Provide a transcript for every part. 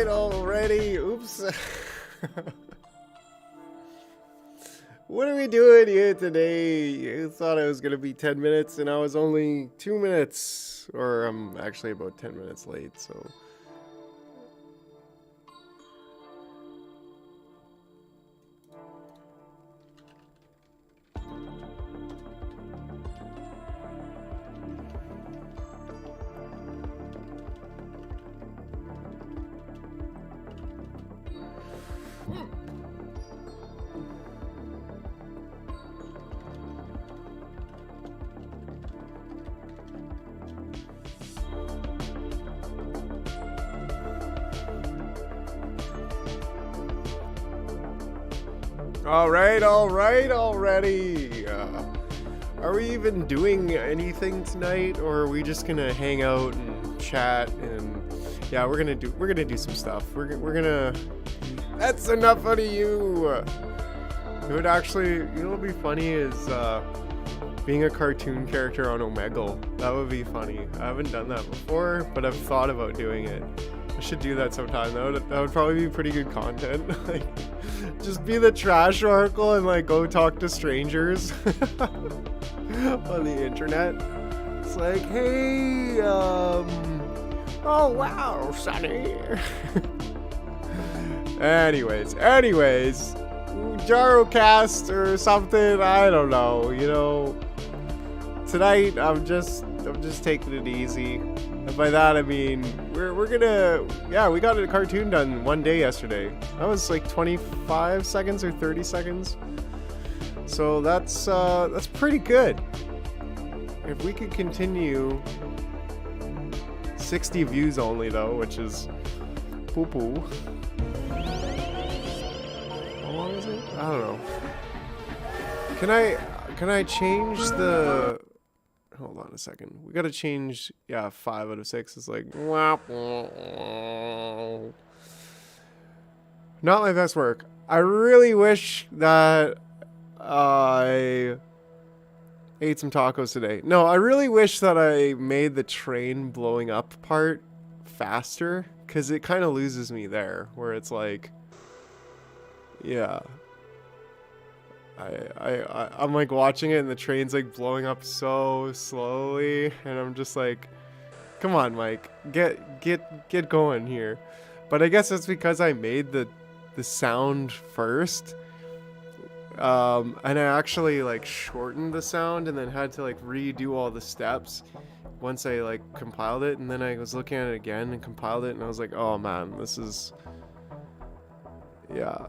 Already. Oops. What are we doing here today? I thought it was going to be 10 minutes and I was only 2 minutes. Or I'm actually about 10 minutes late, so... Alright, already. Are we even doing anything tonight, or are we just gonna hang out and chat? And yeah, we're gonna do some stuff. We're gonna. That's enough out of you. It would actually, you know, what would be funny is being a cartoon character on Omegle. That would be funny. I haven't done that before, but I've thought about doing it. I should do that sometime. That would probably be pretty good content. Like, just be the trash oracle and like go talk to strangers on the internet. It's like, hey, oh wow, Sonny. anyways, Jarocast or something. I don't know. You know, tonight I'm just taking it easy. And by that I mean we're gonna, yeah, we got a cartoon done one day yesterday. That was like 25 seconds or 30 seconds. So that's pretty good. If we could continue 60 views only though, which is poo-poo. How long is it? I don't know. Can I change the... Hold on a second. We gotta change, yeah, 5 out of 6 is like... Not my best work. I really wish that I ate some tacos today. No, I really wish that I made the train blowing up part faster, because it kind of loses me there, where it's like... Yeah. I'm like watching it and the train's like blowing up so slowly, and I'm just like, come on, Mike, get going here. But I guess that's because I made the sound first, and I actually like shortened the sound and then had to like redo all the steps once I like compiled it, and then I was looking at it again and compiled it, and I was like, oh man, this is, yeah,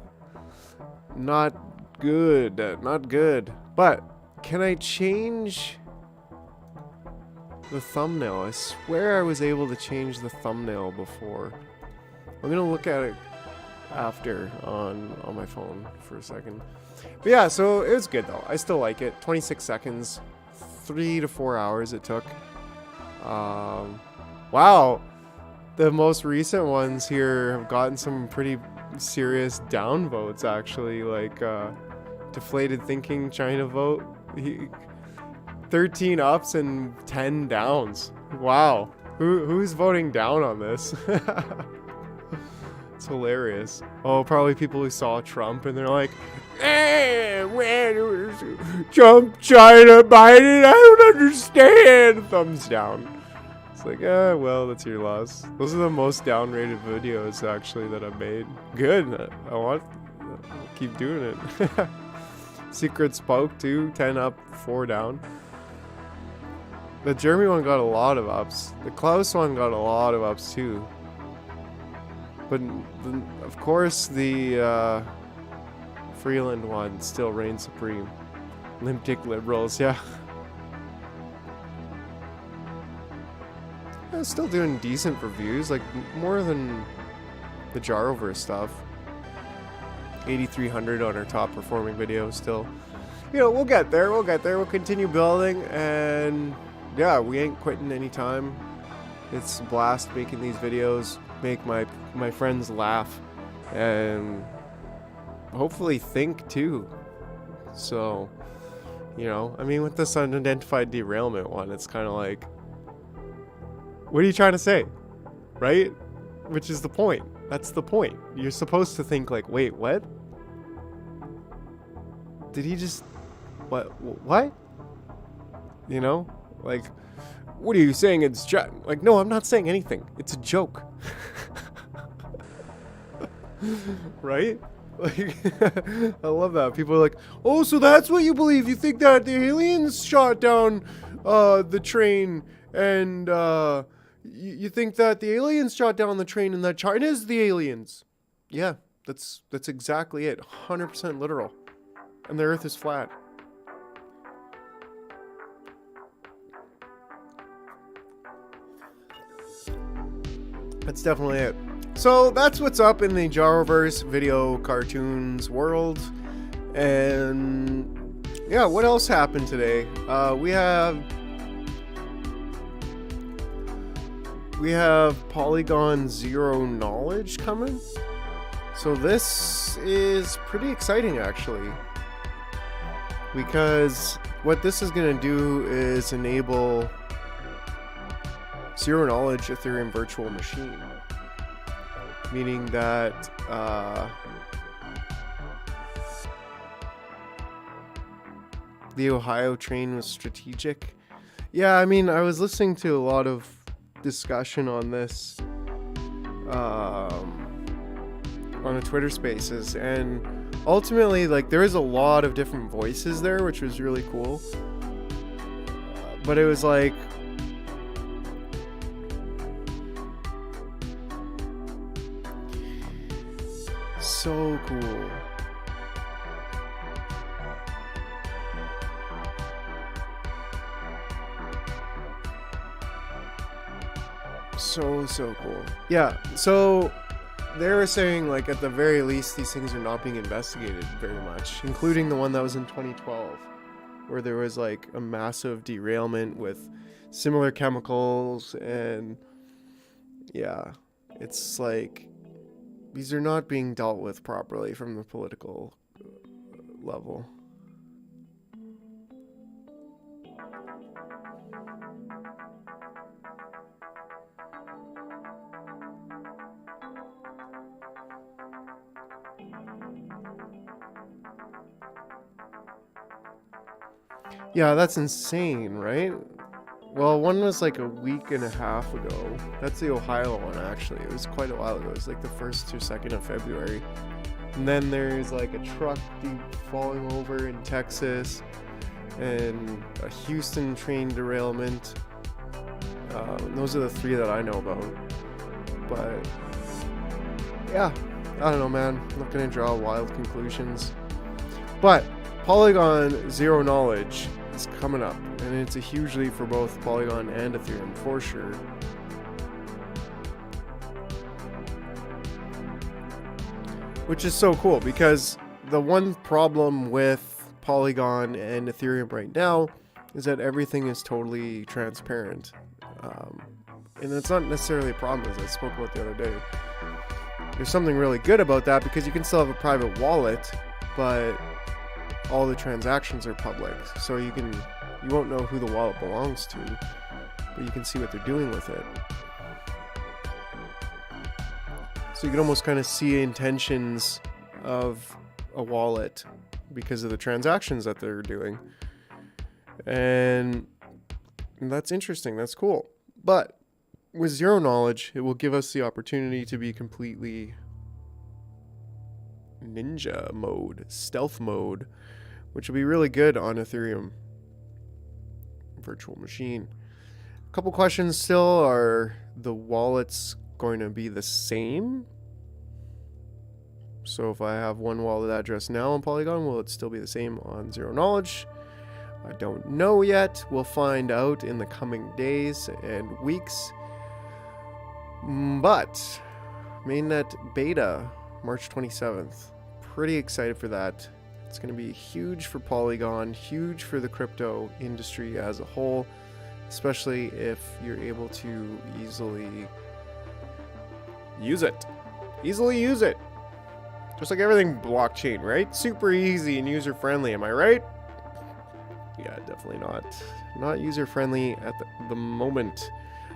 not good. But can I change the thumbnail? I swear I was able to change the thumbnail before. I'm gonna look at it after on my phone for a second. But yeah, so it was good though. I still like it. 26 seconds, 3 to 4 hours it took. Wow, the most recent ones here have gotten some pretty serious downvotes actually. Like Deflated Thinking China vote, 13 ups and 10 downs. Wow, who's voting down on this? It's hilarious. Oh, probably people who saw Trump and they're like, Trump, China, Biden, I don't understand. Thumbs down. It's like, well, that's your loss. Those are the most downrated videos actually that I've made. Good. I'll keep doing it. Secret Spoke too, 10 up, 4 down. The Jeremy one got a lot of ups. The Klaus one got a lot of ups too. But of course the Freeland one still reigns supreme. Limp Dick Liberals, yeah. Yeah, still doing decent reviews, like more than the Jaroverse stuff. 8,300 on our top performing video still. You know, we'll get there, we'll continue building, and yeah, we ain't quitting anytime. It's a blast making these videos, make my friends laugh, and hopefully think too. So, you know, I mean, with this unidentified derailment one, it's kind of like, what are you trying to say? Right? Which is the point. That's the point. You're supposed to think like, wait, what? Did he just... What? You know? Like, what are you saying? It's like, no, I'm not saying anything. It's a joke. Right? Like, I love that. People are like, oh, so that's what you believe? You think that the aliens shot down the train and you think that the aliens shot down the train and that China's the aliens? Yeah, that's exactly it. 100% literal. And the earth is flat. That's definitely it. So that's what's up in the Jaroverse video cartoons world. And yeah, what else happened today? We have Polygon Zero Knowledge coming. So this is pretty exciting actually, because what this is going to do is enable Zero Knowledge Ethereum Virtual Machine, meaning that the Ohio train was strategic. Yeah, I mean, I was listening to a lot of discussion on this on the Twitter Spaces, and ultimately, like, there is a lot of different voices there, which was really cool. But it was like, so cool. So cool. Yeah, so they were saying, like, at the very least, these things are not being investigated very much, including the one that was in 2012, where there was, like, a massive derailment with similar chemicals, and yeah, it's like, these are not being dealt with properly from the political level. Yeah, that's insane, right? Well, one was like a week and a half ago. That's the Ohio one, actually. It was quite a while ago. It was like the 1st or 2nd of February. And then there's like a truck falling over in Texas, and a Houston train derailment. Those are the 3 that I know about. But yeah, I don't know, man. I'm not gonna draw wild conclusions. But Polygon Zero Knowledge is coming up, and it's a huge leap for both Polygon and Ethereum for sure. which is so cool because the one problem with Polygon and Ethereum right now is that everything is totally transparent. And it's not necessarily a problem, as I spoke about the other day. There's something really good about that because you can still have a private wallet, but all the transactions are public. So you won't know who the wallet belongs to, but you can see what they're doing with it. So you can almost kind of see intentions of a wallet because of the transactions that they're doing. And that's interesting. That's cool. But with zero knowledge, it will give us the opportunity to be completely ninja mode, stealth mode, which will be really good on Ethereum virtual machine. A couple questions still. Are the wallets going to be the same? So if I have one wallet address now on Polygon, will it still be the same on zero knowledge? I don't know yet. We'll find out in the coming days and weeks. But mainnet beta, March 27th. Pretty excited for that. It's going to be huge for Polygon, huge for the crypto industry as a whole, especially if you're able to easily use it. Easily use it. Just like everything blockchain, right? Super easy and user-friendly, am I right? Yeah, definitely not. Not user-friendly at the moment.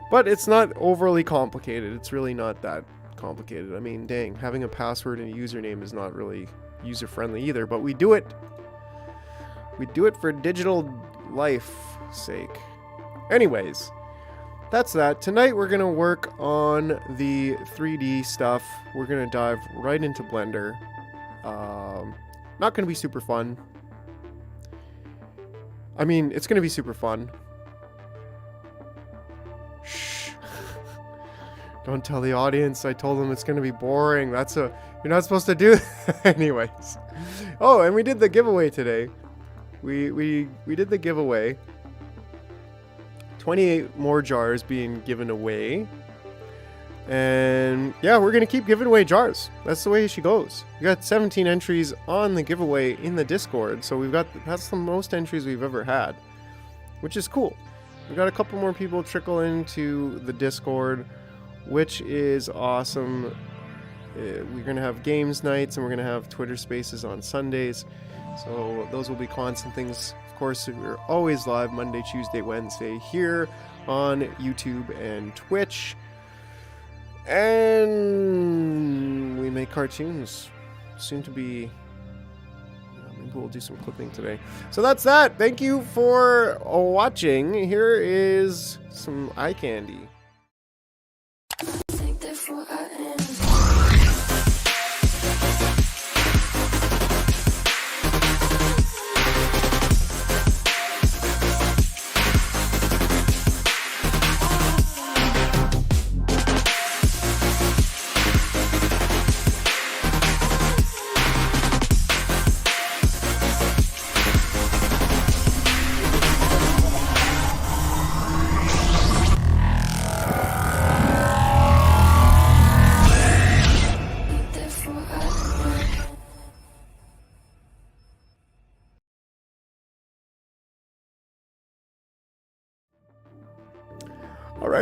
But it's not overly complicated. It's really not that complicated. I mean, dang, having a password and a username is not really user-friendly either, but we do it. We do it for digital life sake. Anyways, that's that. Tonight we're going to work on the 3D stuff. We're going to dive right into Blender. Not going to be super fun. I mean, it's going to be super fun. Shh. Don't tell the audience. I told them it's going to be boring. You're not supposed to do that. Anyways. Oh, and we did the giveaway today. We did the giveaway. 28 more jars being given away. And yeah, we're going to keep giving away jars. That's the way she goes. We got 17 entries on the giveaway in the Discord. So that's the most entries we've ever had, which is cool. We got a couple more people trickle into the Discord, which is awesome. We're going to have games nights and we're going to have Twitter spaces on Sundays. So those will be constant things. Of course, we're always live Monday, Tuesday, Wednesday here on YouTube and Twitch. And we make cartoons. Soon to be... maybe we'll do some clipping today. So that's that. Thank you for watching. Here is some eye candy.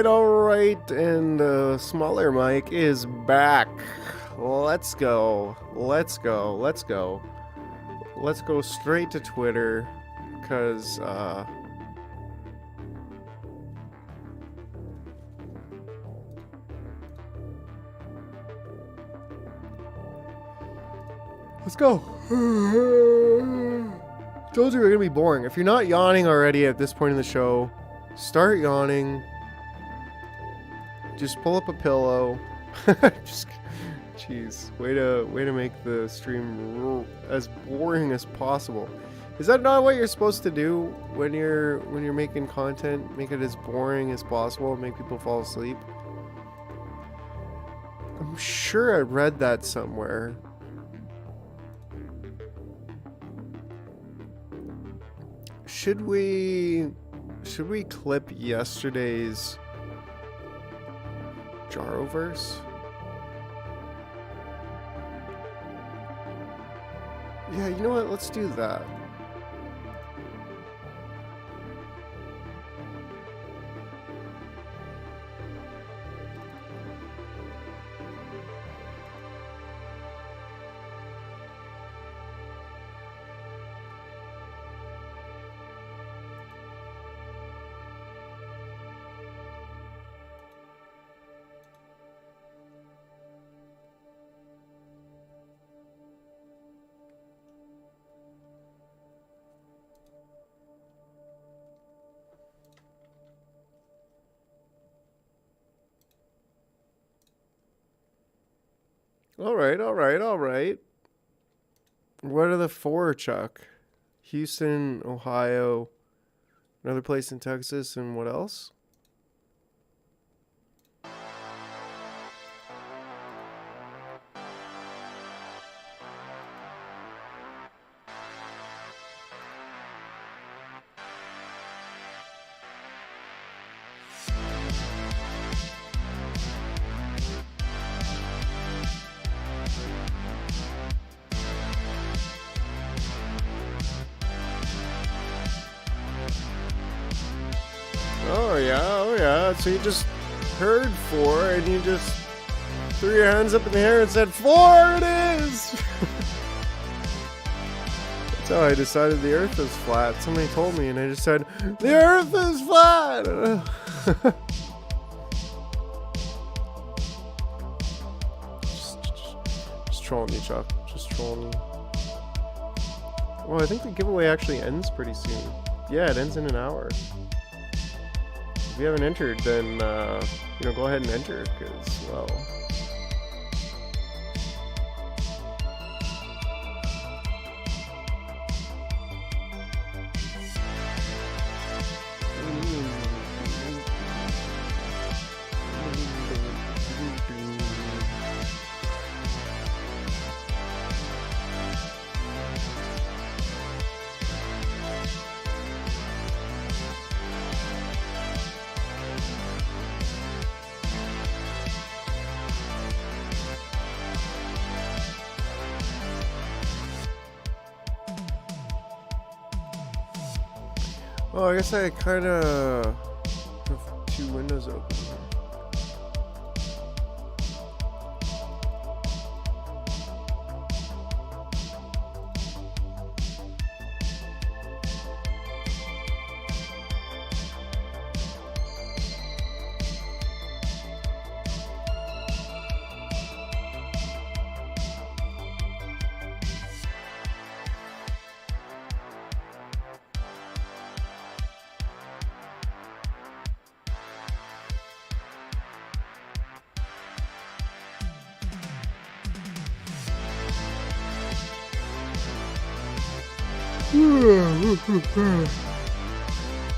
All right, and smaller Mike is back. Let's go straight to Twitter, because let's go. Told you we're gonna be boring. If you're not yawning already at this point in the show, start yawning. Just pull up a pillow. Jeez, way to make the stream as boring as possible. Is that not what you're supposed to do when you're making content? Make it as boring as possible, make people fall asleep. I'm sure I read that somewhere. Should we clip yesterday's Jaroverse? Yeah, you know what? Let's do that. All right, all right, all right. What are the four, Chuck? Houston, Ohio, another place in Texas, and what else? Oh yeah. So you just heard four, and you just threw your hands up in the air and said, "Four it is!" That's how I decided the earth is flat. Somebody told me, and I just said, "The earth is flat!" just trolling you, Chuck. Just trolling you. Well, I think the giveaway actually ends pretty soon. Yeah, it ends in an hour. If you haven't entered, then go ahead and enter, because, well, oh, I guess I kind of have two windows open here.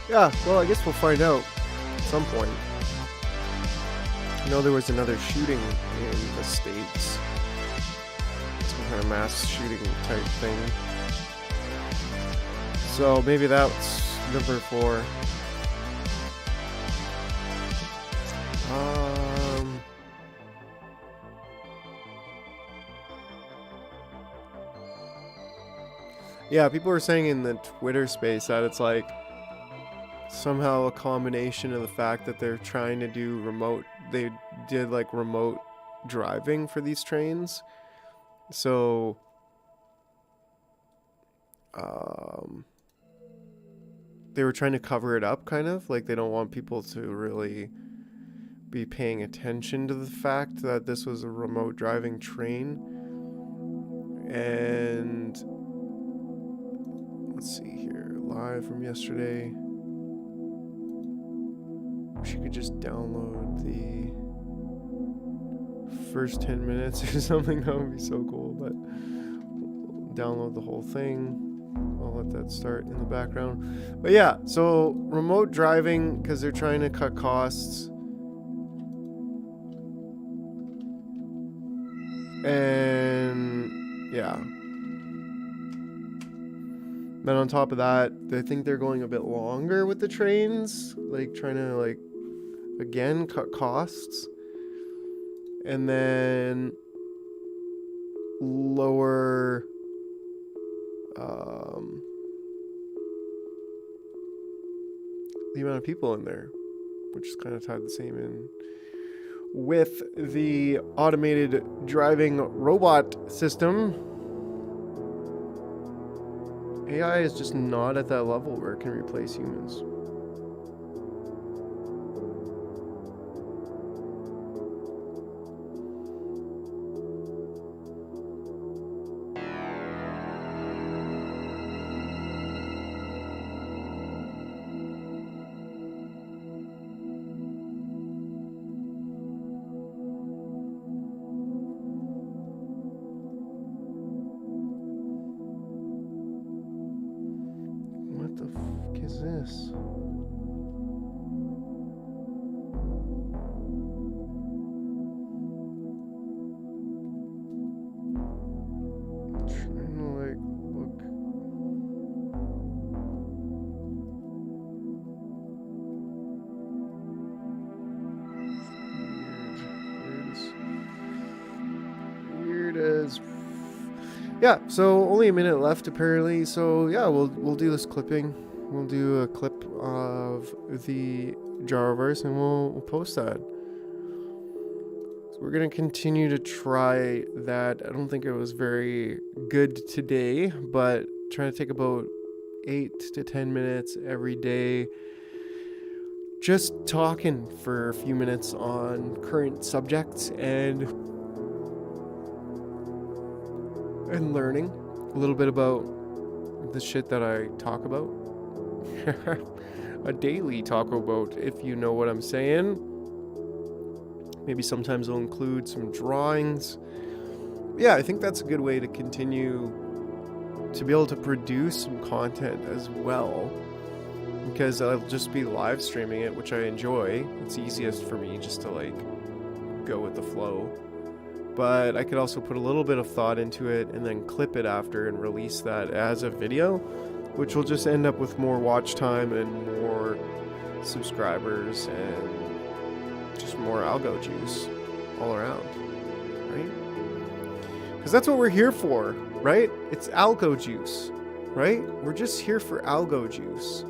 Yeah, well, I guess we'll find out at some point. I know there was another shooting in the States. Some kind of mass shooting type thing. So maybe that's number 4. Yeah, people were saying in the Twitter space that it's like somehow a combination of the fact that they're trying to do they did like remote driving for these trains. So they were trying to cover it up, kind of like they don't want people to really be paying attention to the fact that this was a remote driving train. And let's see here, live from yesterday. Wish you could just download the first 10 minutes or something. That would be so cool. But download the whole thing. I'll let that start in the background. But yeah, so remote driving, because they're trying to cut costs. And yeah. Then on top of that, I think they're going a bit longer with the trains, like trying to like again cut costs, and then lower the amount of people in there, which is kind of tied the same in with the automated driving robot system. AI is just not at that level where it can replace humans. What the fuck is this? I'm trying to like look. Weird as. Yeah, so only a minute left apparently. So yeah, we'll do this clipping. We'll do a clip of the Jarverse and we'll post that. So we're gonna continue to try that. I don't think it was very good today, but trying to take about 8 to 10 minutes every day, just talking for a few minutes on current subjects and learning a little bit about the shit that I talk about. A daily talk about, if you know what I'm saying. Maybe sometimes I'll include some drawings. Yeah, I think that's a good way to continue to be able to produce some content as well, because I'll just be live streaming it, which I enjoy. It's easiest for me just to like go with the flow. But I could also put a little bit of thought into it and then clip it after and release that as a video, which will just end up with more watch time and more subscribers and just more algo juice all around, right? Because that's what we're here for, right? It's algo juice, right? We're just here for algo juice.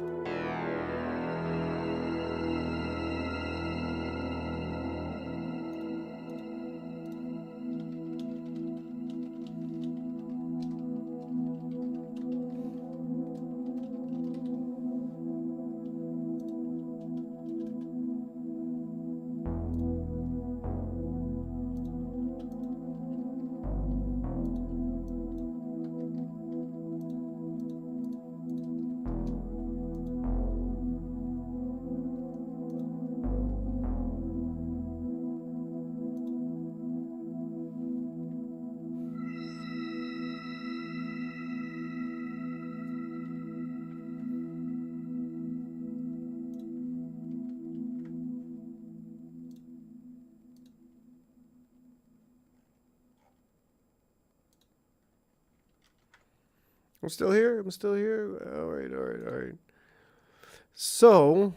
I'm still here. All right. So,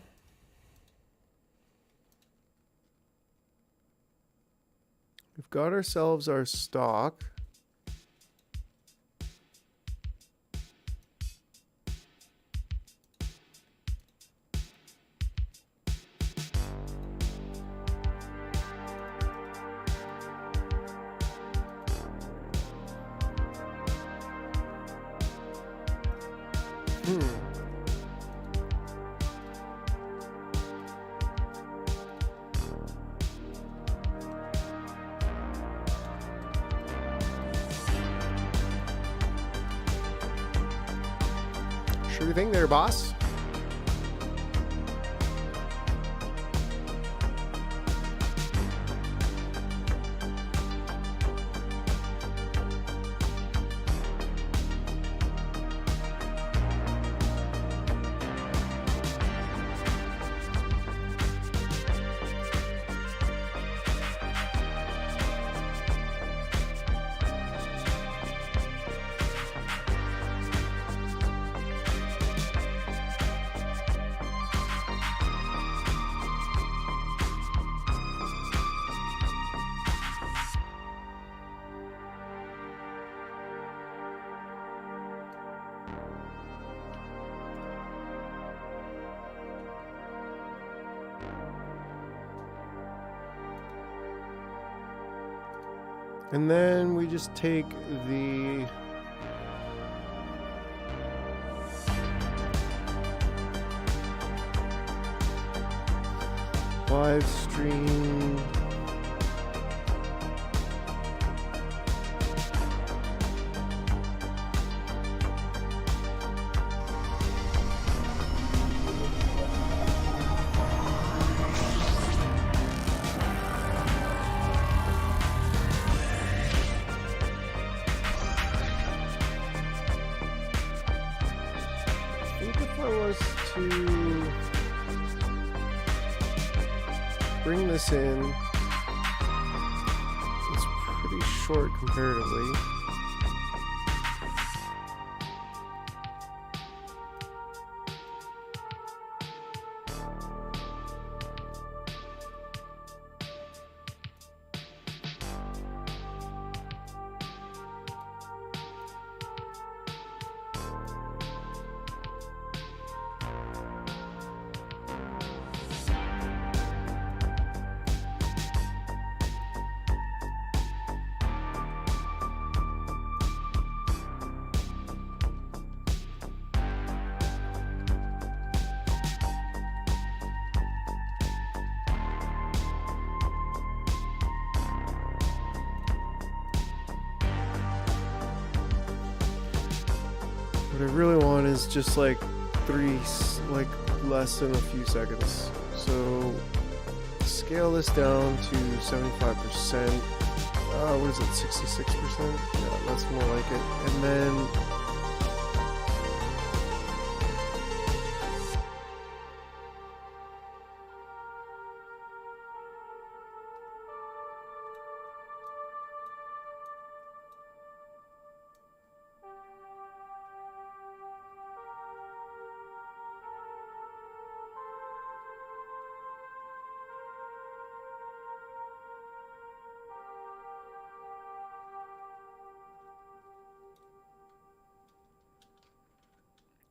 we've got ourselves our stock. Sure thing there, boss. And then we just take the live stream. I think if I was to bring this in, it's pretty short comparatively. What I really want is just like less than a few seconds. So scale this down to 75%. What is it, 66%? Yeah, that's more like it. And then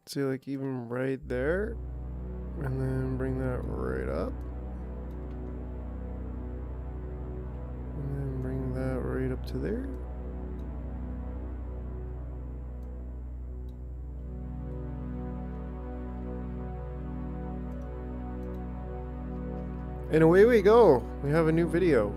see, like even right there, and then bring that right up, and then bring that right up to there. And away we go. We have a new video.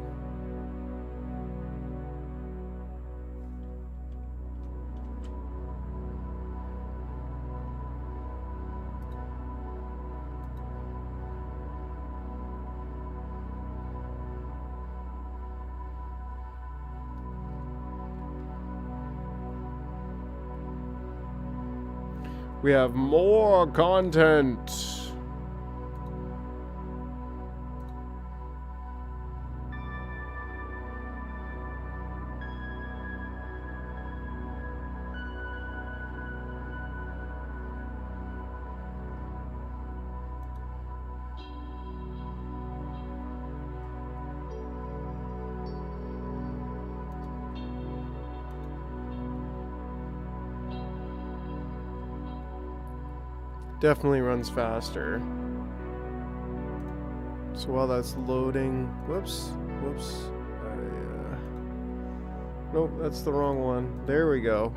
We have more content. Definitely runs faster. So while that's loading, whoops. Nope, that's the wrong one. There we go.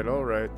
All right.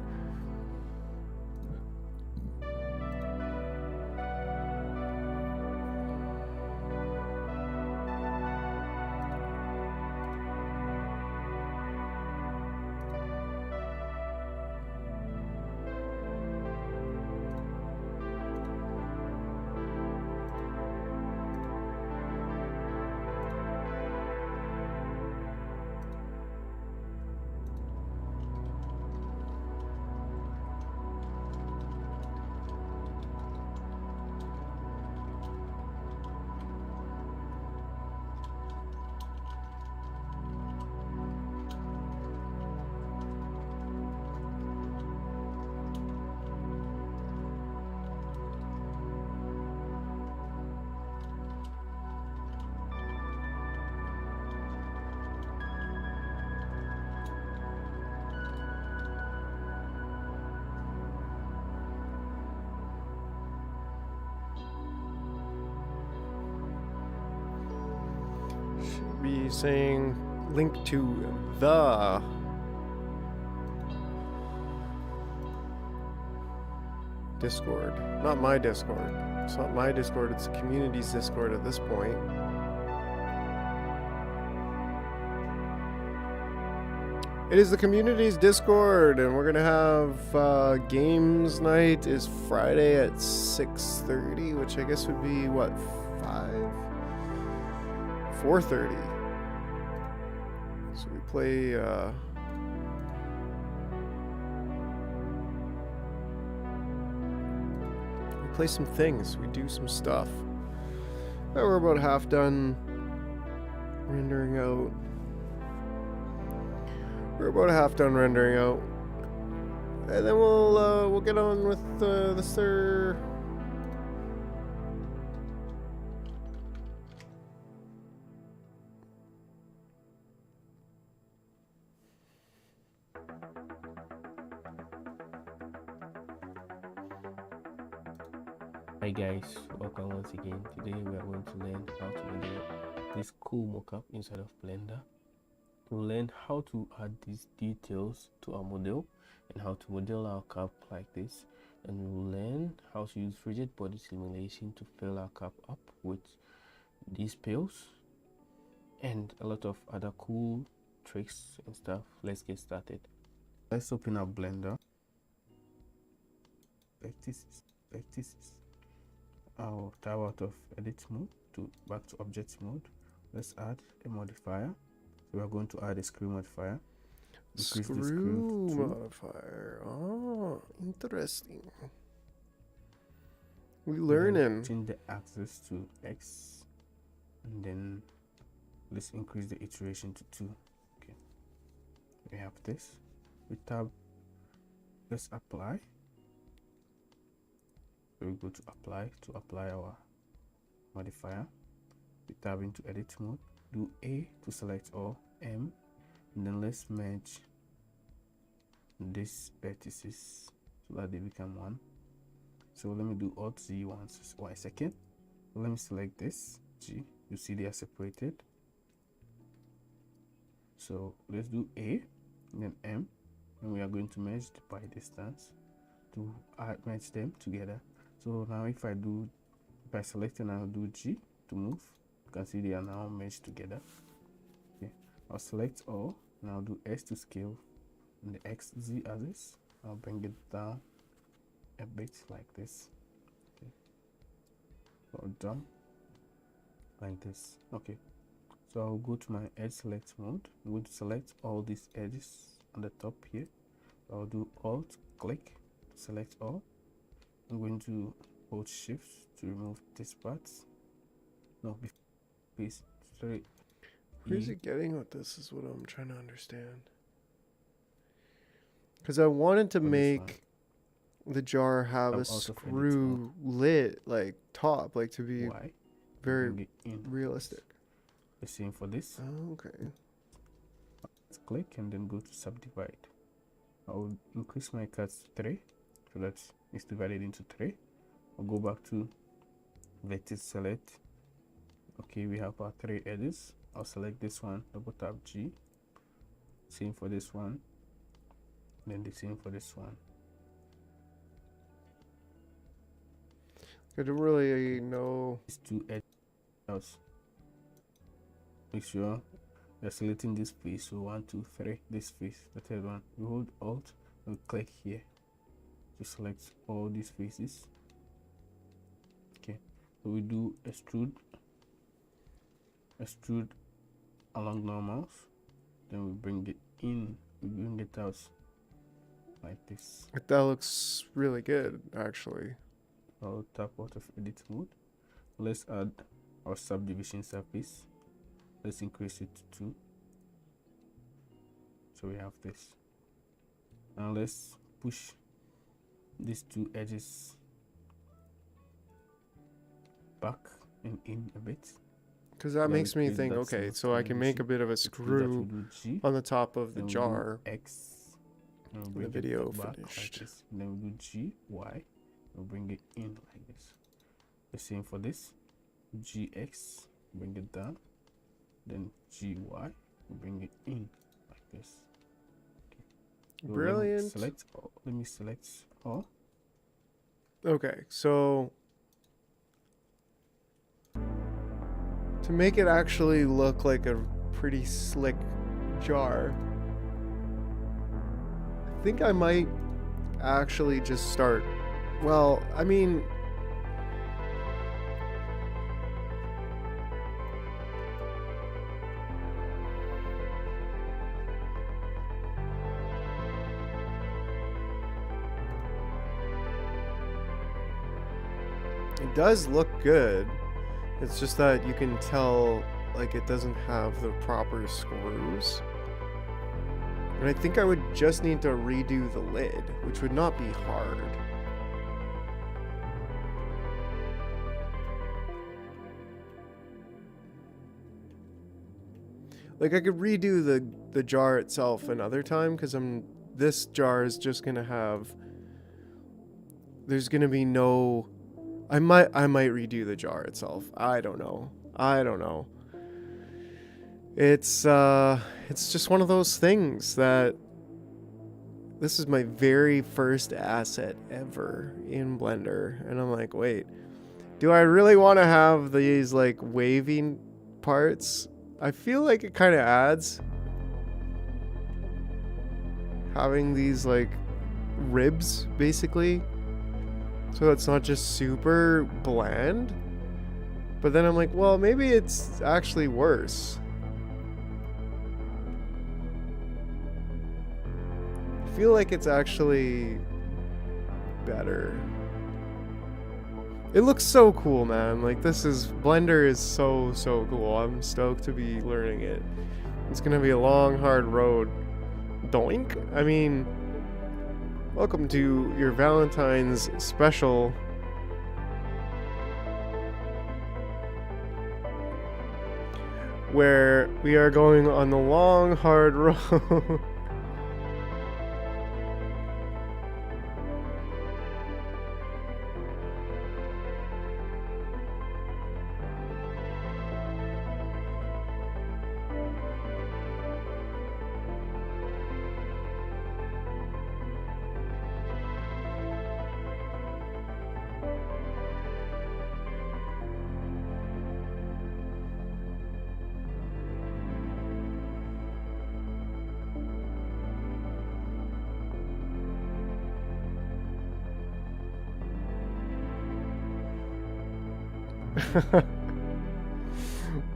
saying link to the Discord. Not my Discord. It's not my Discord, it's the community's Discord at this point. It is the community's Discord, and we're gonna have games night is Friday at 6:30, which I guess would be what, 4:30. So we play some things. We do some stuff. We're about half done rendering out. And then we'll get on with the sir. Hi guys, welcome once again. Today we are going to learn how to model this cool mockup inside of Blender. We'll learn how to add these details to our model and how to model our cup like this, and we'll learn how to use rigid body simulation to fill our cup up with these pills and a lot of other cool tricks and stuff. Let's get started. Let's open up Blender. Vertices. I'll tab out of edit mode to back to object mode. Let's add a modifier. So we are going to add a screw modifier. Increase the screw modifier. Oh, interesting. We learning. Change the axis to X, and then let's increase the iteration to 2. Okay, we have this. We tab. Let's apply. So we go to apply our modifier. We tab into edit mode. Do A to select all, M, and then let's merge these vertices so that they become one. So let me do Alt Z once, 1 second. So let me select this G. You see they are separated. So let's do A, and then M, and we are going to merge by distance to merge them together. So now if I select and I'll do G to move, you can see they are now merged together. Okay, I'll select all and I'll do S to scale and the XZ axis. I'll bring it down a bit like this. Okay, so done like this. Okay, so I'll go to my edge select mode. I'm going to select all these edges on the top here. So I'll do Alt click to select all. I'm going to hold shift to remove this part. No, please. Sorry. Where's it getting with this is what I'm trying to understand. Because I wanted to make the jar have a screw lid, like top, like to be very realistic. The same for this. Oh, okay. Let's click and then go to subdivide. I'll increase my cuts to 3 so that it's divided into 3. I'll go back to vertex select. Okay, we have our 3 edges. I'll select this one, double tap G. Same for this one. Then the same for this one. I don't really know. These 2 edges. Make sure you're selecting this face. So 1, 2, 3. This face. The third one. We hold Alt and click here to select all these faces. Okay, so we do extrude along normals, then we bring it in, we bring it out like this. That looks really good, actually. I'll tap out of edit mode. Let's add our subdivision surface. Let's increase it to 2. So we have this. Now let's push these 2 edges back and in a bit. Because that makes me think, okay, so I can make a bit of a screw on the top of the jar. X. The video finished. Like then we do G, Y. We'll bring it in like this. The same for this. GX. Bring it down. then GY, we bring it in like this. Okay. So Brilliant. Let me select all. Okay, so to make it actually look like a pretty slick jar, I think I might actually just start. Well, I mean, it does look good. It's just that you can tell, like, it doesn't have the proper screws. And I think I would just need to redo the lid, which would not be hard. Like, I could redo the jar itself another time, because this jar is just gonna have, there's gonna be no, I might redo the jar itself. I don't know. It's just one of those things that this is my very first asset ever in Blender, and I'm like, wait, do I really want to have these like waving parts? I feel like it kind of adds having these like ribs basically, so it's not just super bland. But then I'm like, well, maybe it's actually worse. I feel like it's actually better. It looks so cool, man. Like, Blender is so cool. I'm stoked to be learning it. It's gonna be a long, hard road. Doink? I mean, welcome to your Valentine's special. Where we are going on the long, hard road.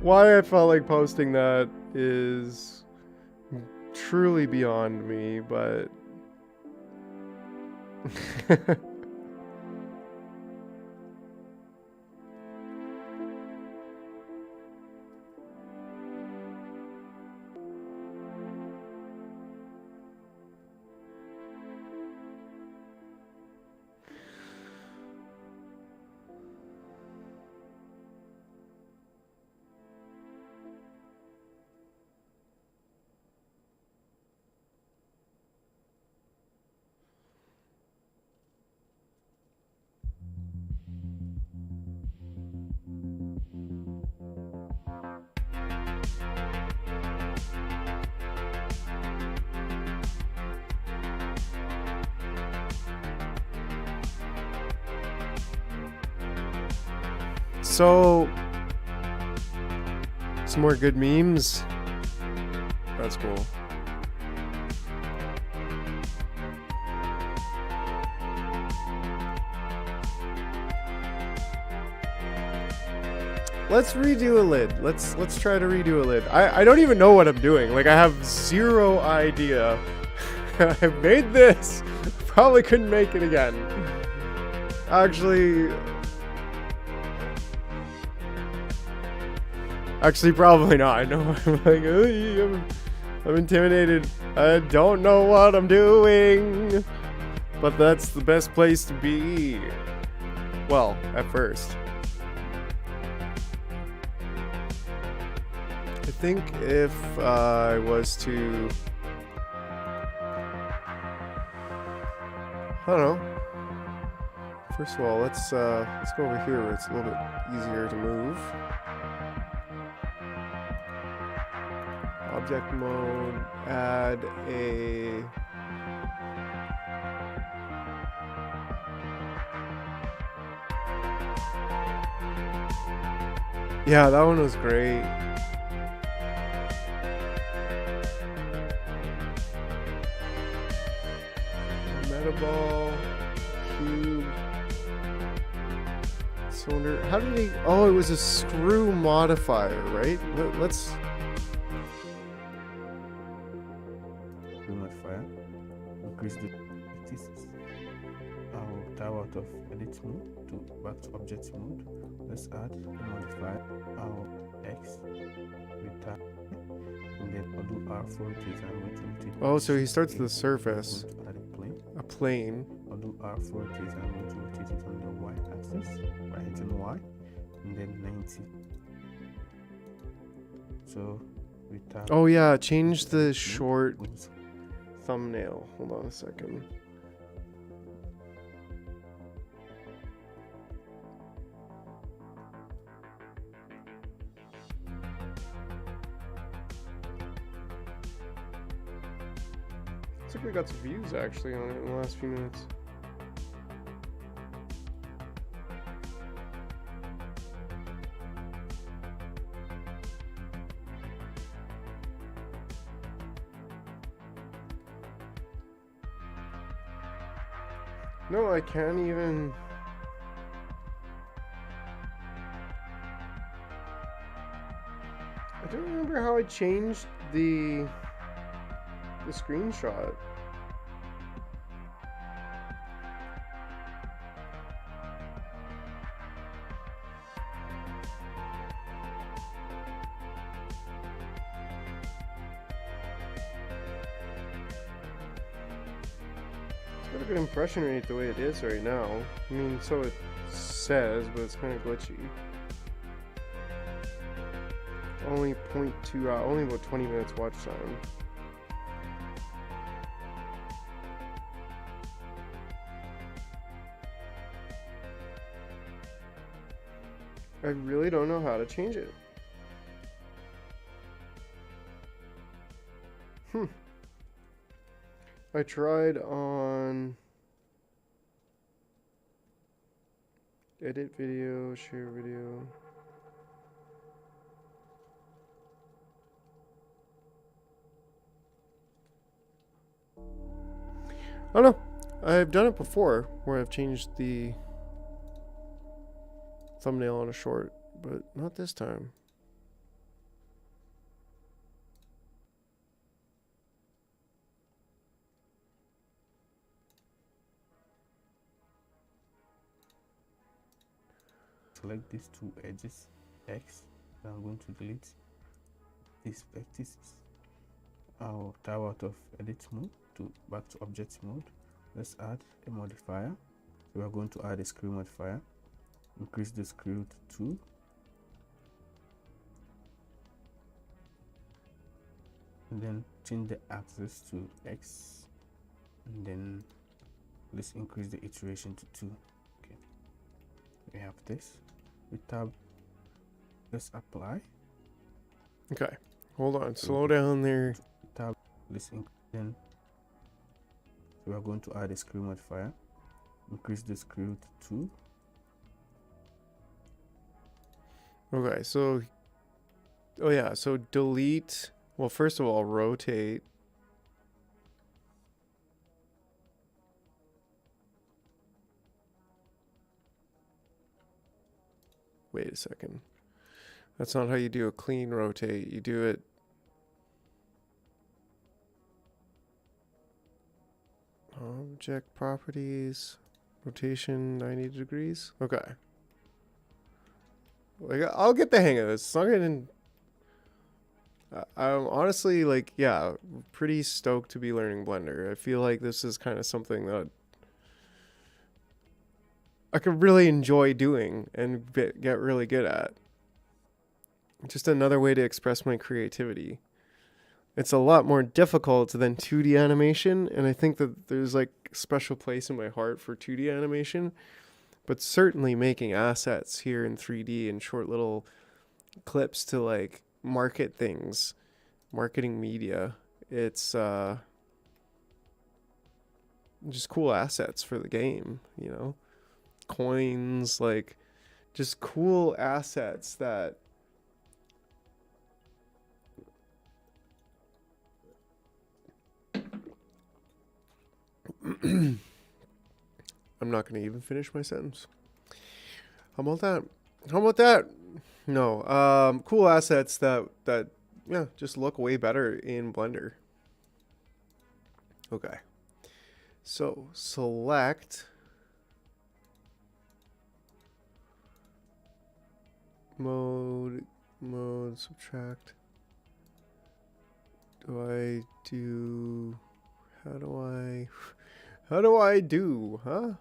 Why I felt like posting that is truly beyond me, but so some more good memes. That's cool. Let's redo a lid. Let's try to redo a lid. I don't even know what I'm doing. Like, I have zero idea. I made this. Probably couldn't make it again. Actually, probably not. I know. I'm like, I'm intimidated. I don't know what I'm doing. But that's the best place to be. Well, at first. I think if I was to, I don't know. First of all, let's go over here where it's a little bit easier to move. object mode, add a yeah, that one was great. Metaball, cube, cylinder. How did he? Oh, it was a screw modifier, right? Let's. Modifier. Increase the vertices. I'll tab out of edit mode to back to object mode. Let's add a modifier. I'll X with tab, and then I'll do R for rotate and rotate. Oh, so he starts the surface. I'm going to add a plane. A plane. I'll do R for rotate and I'm going to rotate it on the Y axis by hitting Y, and then 90. So we tab. Oh yeah, change the short thumbnail. Hold on a second. Looks like we got some views actually on it in the last few minutes. No, I can't even. I don't remember how I changed the screenshot. Got a good impression rate the way it is right now. I mean, so it says, but it's kind of glitchy. Only 0.2 hours, only about 20 minutes watch time. I really don't know how to change it. I tried on edit video, share video. I don't know. I've done it before where I've changed the thumbnail on a short, but not this time. Select these two edges, X. Now I'm going to delete these vertices. I'll tab out of edit mode to back to object mode. Let's add a modifier. So we are going to add a screw modifier. Increase the screw to 2. And then change the axis to X. And then let's increase the iteration to 2. Okay. We have this. We tab. Let's apply. Okay. Hold on. Slow down there. Tab. Then we are going to add a screw modifier. Increase the screw to 2. Okay, so oh yeah, so delete. Well, first of all, rotate. Wait a second. That's not how you do a clean rotate. You do it. Object properties, rotation 90 degrees. Okay. Like, I'll get the hang of this. It's not gonna. I'm honestly like, yeah, pretty stoked to be learning Blender. I feel like this is kind of something that I could really enjoy doing and get really good at. Just another way to express my creativity. It's a lot more difficult than 2D animation, and I think that there's like a special place in my heart for 2D animation, but certainly making assets here in 3D and short little clips to like market things marketing media. It's just cool assets for the game, you know? Coins, like just cool assets that I'm not going to even finish my sentence. How about that? How about that? No, cool assets that yeah, just look way better in Blender. Okay. So, select mode, subtract. How do I do, huh?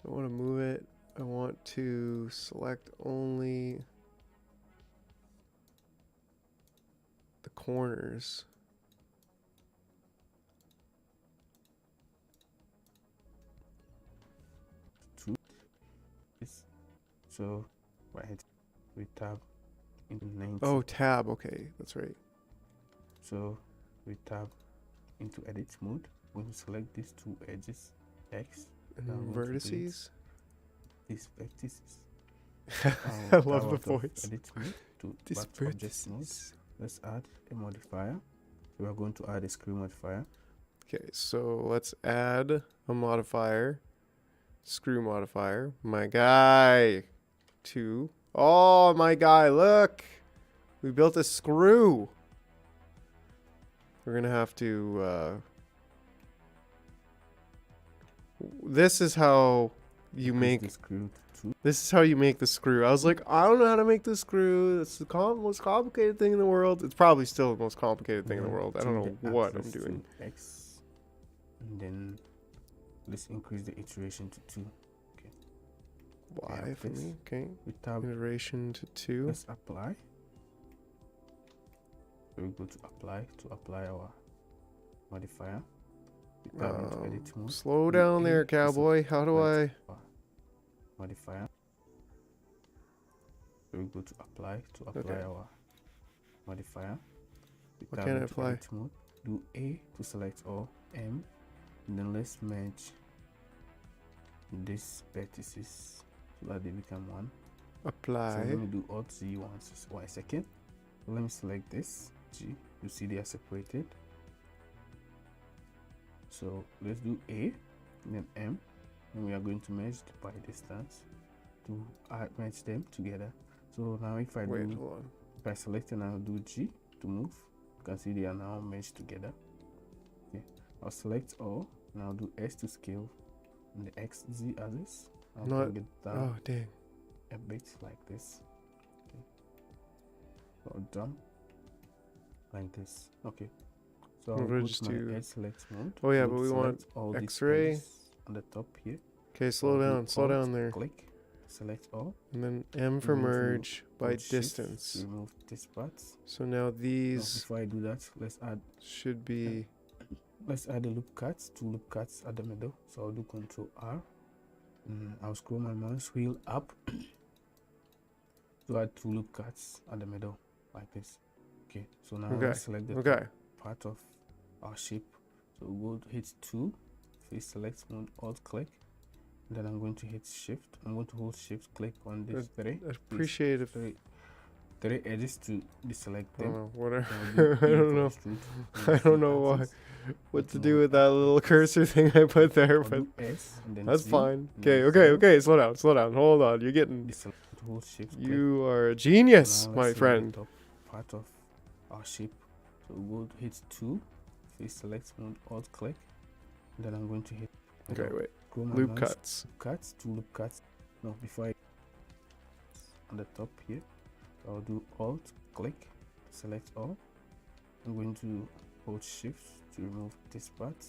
I want to move it. I want to select only the corners. So right, we tab into 90. Oh, tab. Okay, that's right. So we tab into edit mode. We're going to select these two edges, X, and vertices. These vertices. I love the voice. Edit mode to These object mode. Let's add a modifier. We are going to add a screw modifier. Okay, so let's add a modifier, screw modifier. My guy, 2. Oh, my guy, look, we built a screw. We're gonna have to. This is how you make the screw. This is how you make the screw. I was like, I don't know how to make the screw. It's the most complicated thing in the world. It's probably still the most complicated thing in the world. I don't know what I'm doing. X, and then let's increase the iteration to 2. Okay. Y for me. Okay. We tab iteration to 2. Let's apply. So we go to apply our modifier. We tab into edit mode. Slow down there, cowboy. How do I? Modifier. So we go to apply our modifier. What can I apply? Edit mode. Do A to select all, M, and then let's merge these vertices so that they become one. Apply. So let me do Alt Z once. 1 second. So let me select this G. You see they are separated. So let's do A, and then M, and we are going to merge the by distance to merge them together. So now if I by selecting, I'll do G to move. You can see they are now merged together. Okay, I'll select all, and I'll do S to scale, and the X Z axis. I'll bring it down. Oh dang! A bit like this. Okay. So done like this. Okay. So I'll go to my edge select mode. Oh yeah, but we want X-ray on the top here. Okay, slow down there. Click, select all, and then M for merge by distance. Remove this part. So now these. Before I do that, let's add. Should be. Let's add the loop cuts. 2 loop cuts at the middle. So I'll do Control R. I'll scroll my mouse wheel up to add 2 loop cuts at the middle like this. Okay, so now let's select the part of our shape. So we'll go hit 2, face select mode, alt click, and then I'm going to hit shift. I'm going to hold shift, click on this 3. I appreciate it. 3 edges to deselect them. Whatever. I don't know. I don't know what to do with that little cursor thing I put there, but that's fine. Okay. Slow down. Hold on. You're getting. You are a genius, my friend. Part of our shape. So we'll go hit 2, face select mode, alt click, and then I'm going to hit. Okay, wait. Loop cuts. 2 loop cuts. No, before I on the top here. I'll do alt click, select all. I'm going to hold shift to remove this part.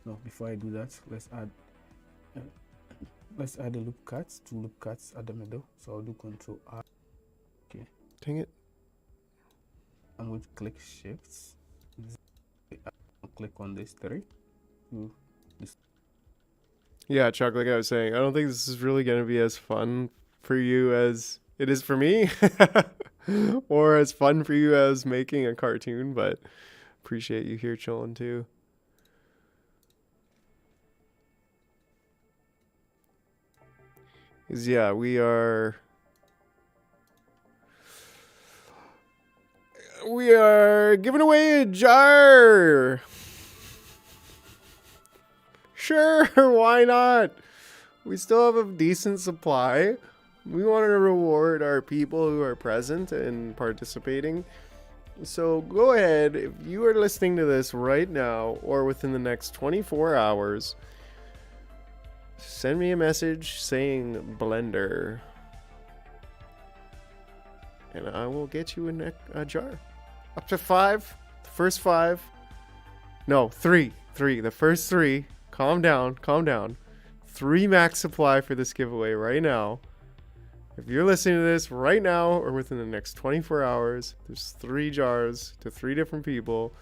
No, before I do that, let's add the loop cuts. 2 loop cuts at the middle. So I'll do Control R. Okay. Dang it. I'm going to click shifts. I'll click on this 3. Yeah, Chuck, like I was saying, I don't think this is really going to be as fun for you as it is for me. or as fun for you as making a cartoon, but appreciate you here chilling too. Cause yeah, we are giving away a jar. Sure, why not? We still have a decent supply. We want to reward our people who are present and participating. So go ahead, if you are listening to this right now or within the next 24 hours, send me a message saying Blender. And I will get you a jar. Up to 5. The first 5. No, 3. 3. The first 3. Calm down. 3 max supply for this giveaway right now. If you're listening to this right now or within the next 24 hours, there's 3 jars to 3 different people.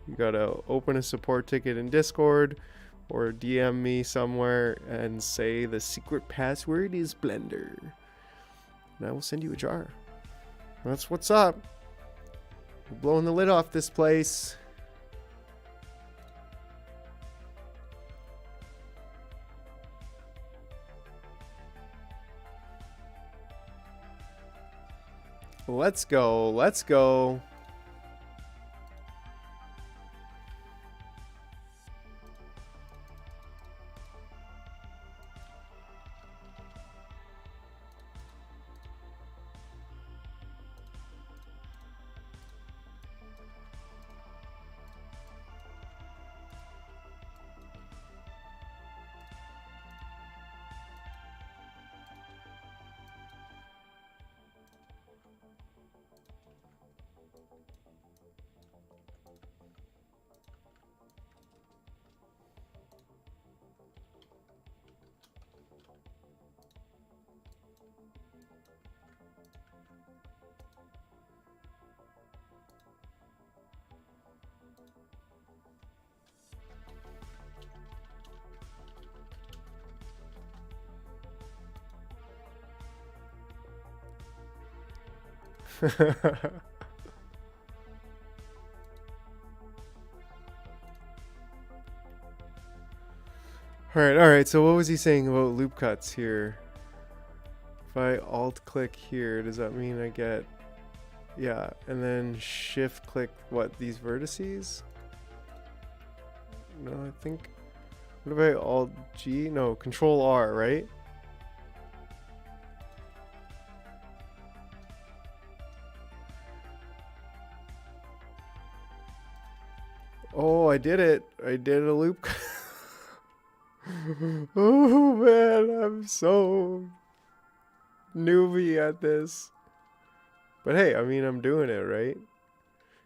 You gotta open a support ticket in Discord or DM me somewhere and say the secret password is Blender. And I will send you a jar. That's what's up. We're blowing the lid off this place. Let's go. Alright, so what was he saying about loop cuts here? If I alt click here, does that mean I get... Yeah, and then shift click, what, these vertices? No, I think... What about alt G? No, control R, right? Oh, I did it. I did a loop. Oh man, I'm so newbie at this. But hey, I mean, I'm doing it, right?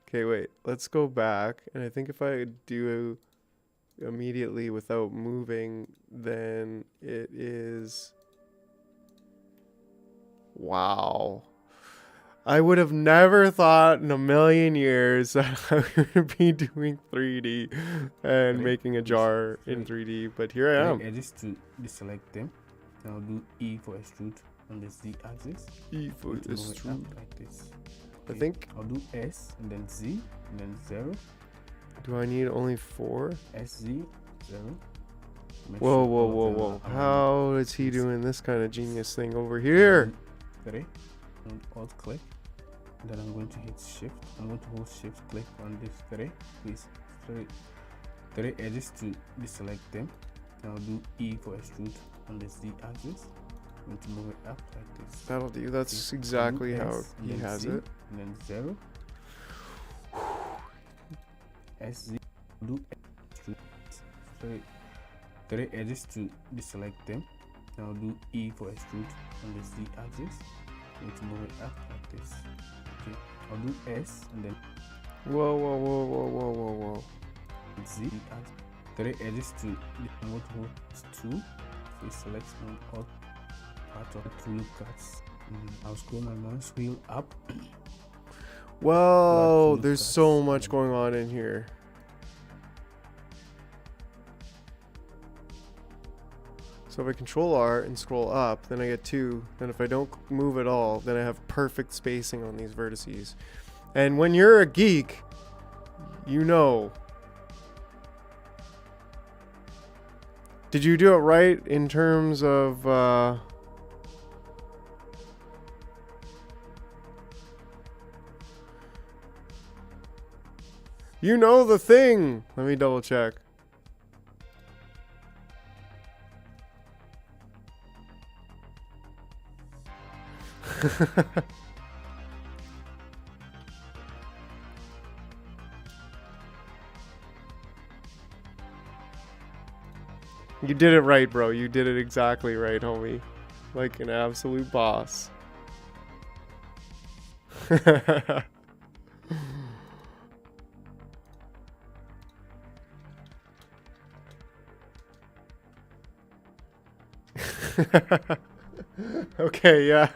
Okay, wait. Let's go back. And I think if I do immediately without moving, then it is... Wow. I would have never thought in a million years that I would be doing 3D and making a jar in 3D, but here I am. I just to deselect them. I'll do E for extrude on the Z axis. E for extrude. Like this. I think I'll do S and then Z and then 0. Do I need only 4? S, Z, 0. Whoa. How is he doing this kind of genius thing over here? And alt click. Then I'm going to hit shift. I'm going to hold shift click on this 3. Please. 3 edges to deselect them. I'll do E for extrude on the Z axis. I'm going to move it up like this. That'll do. That's exactly how he has it. And then 0. S, Z. Do extrude. 3 edges to deselect them. I'll do E for extrude on the Z axis. I'm going to move it up like this. Okay. I'll do S and then Whoa. Z axis. 3 edges to hold 2. Please select all part of the loop cuts. I'll scroll my mouse wheel up. Whoa, there's so much going on in here. So if I control R and scroll up, then I get 2. Then if I don't move at all, then I have perfect spacing on these vertices. And when you're a geek, you know. Did you do it right in terms of you know the thing? Let me double check. You did it right, bro. You did it exactly right, homie. Like an absolute boss. Okay, yeah.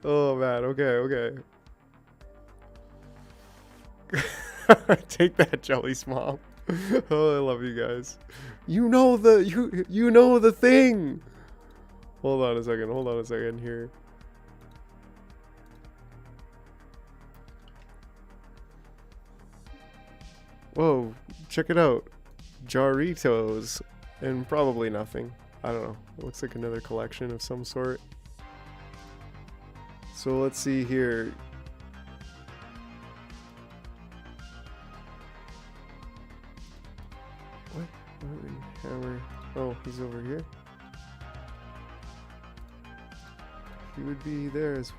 Oh man, okay. Take that, Jelly Small. Oh, I love you guys. You know the thing. Hold on a second here. Whoa, check it out. Jarritos and probably nothing. I don't know. It looks like another collection of some sort. So let's see here. What? Hammer. Oh, he's over here. He would be there as.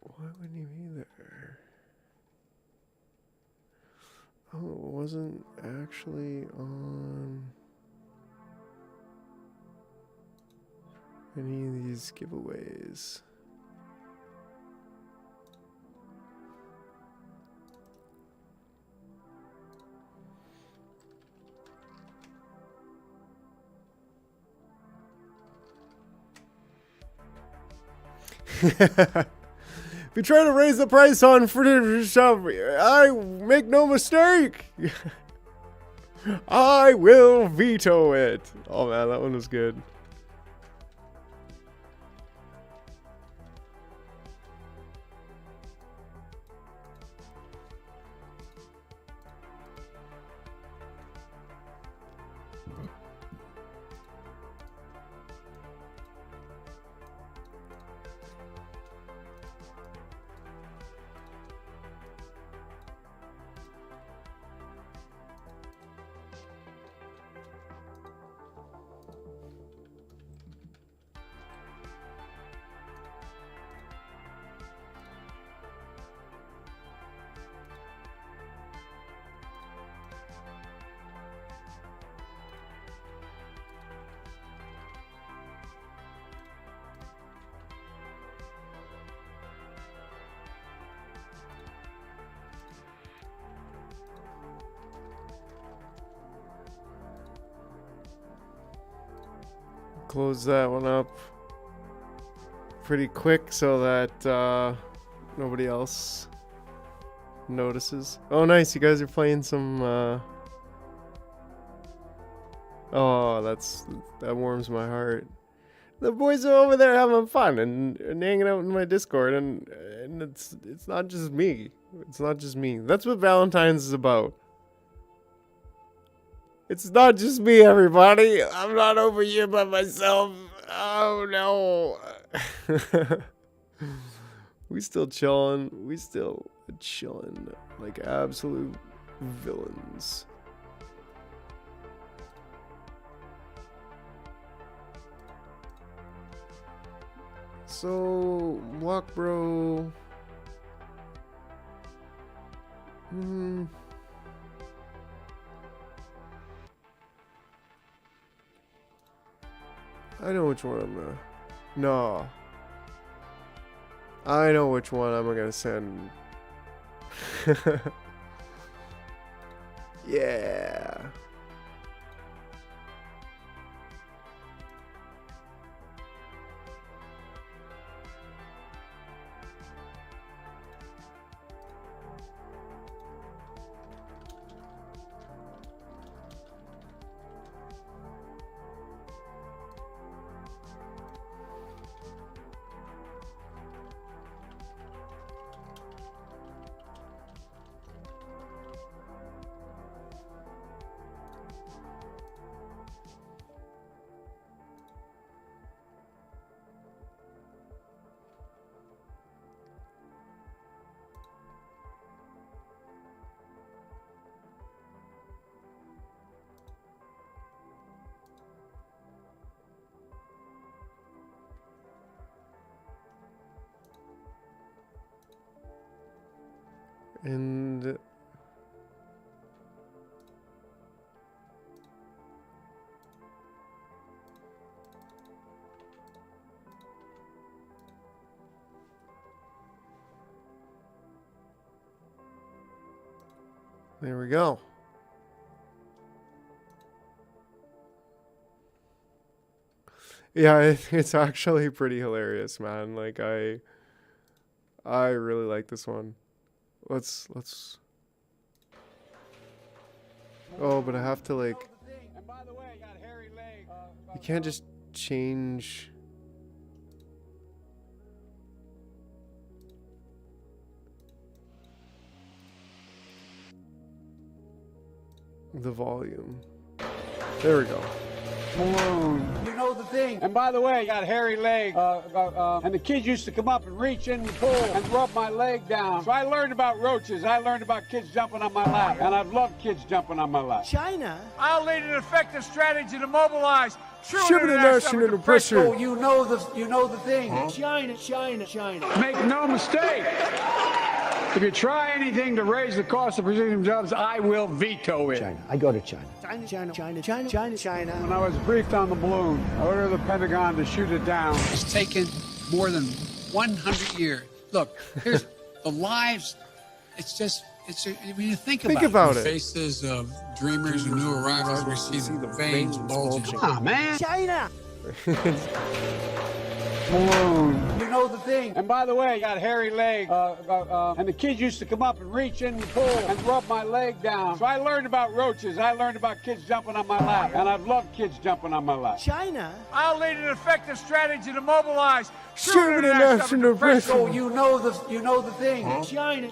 Why wouldn't he be there? Oh, it wasn't actually on any of these giveaways. If you try to raise the price on fruit stuff, I make no mistake. I will veto it. Oh man, that one was good. Close that one up pretty quick so that nobody else notices. Oh nice, you guys are playing some oh, that warms my heart. The boys are over there having fun and hanging out in my Discord, and it's not just me. It's not just me. That's what Valentine's is about. It's not just me, everybody. I'm not over here by myself. Oh no. We still chilling. We still chilling like absolute villains. So, Walk Bro. I know which one I'm gonna. No. I know which one I'm gonna send. Yeah. And there we go. Yeah, it's actually pretty hilarious, man. Like I really like this one. Let's. Oh, but I have to like. And by the way, I got hairy legs. You can't just change. The volume. There we go. Balloon. You know the thing. And by the way, I got hairy legs. And the kids used to come up and reach in the pool and rub my leg down. So I learned about roaches. I learned about kids jumping on my lap. And I've loved kids jumping on my lap. China? I'll lead an effective strategy to mobilize true International under pressure. Oh, you know the thing. Huh? China. Make no mistake. If you try anything to raise the cost of precision jobs, I will veto it. China. I go to China. China. When I was briefed on the balloon, I ordered the Pentagon to shoot it down. It's taken more than 100 years. Look, here's the lives. It's when you think about it. it. Faces of dreamers and new arrivals, we see the veins bulging. Come on, man. China. Balloon. You know the thing. And by the way, I got hairy legs. And the kids used to come up and reach in the pool and rub my leg down. So I learned about roaches. I learned about kids jumping on my lap. And I've loved kids jumping on my lap. China? I'll lead an effective strategy to mobilize True international pressure. Oh, you know the thing. Huh? China.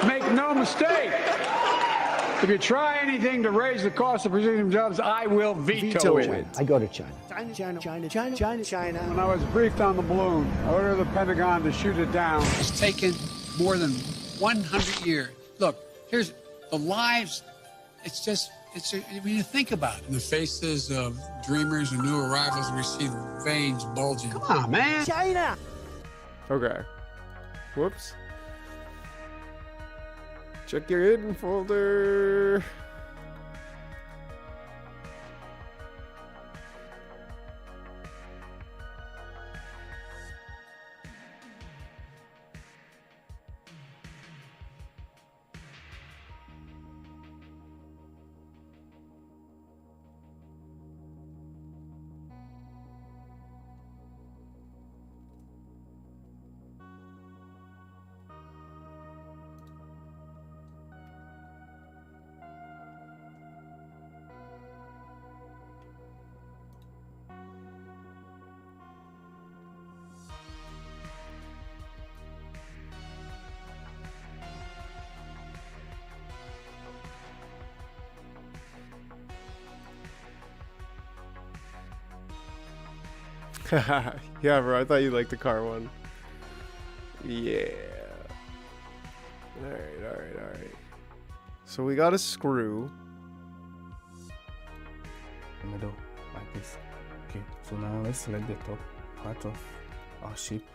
Make no mistake. If you try anything to raise the cost of precision jobs, I will veto it. I go to China. China. When I was briefed on the balloon, I ordered the Pentagon to shoot it down. It's taken more than 100 years. Look, here's the lives. It's when you think about it. The faces of dreamers and new arrivals, we see the veins bulging. Come on, man. China. Okay. Whoops. Check your hidden folder. Yeah, bro, I thought you liked the car one. Yeah. Alright. So we got a screw. The middle, like this. Okay, so now let's select the top part of our shape.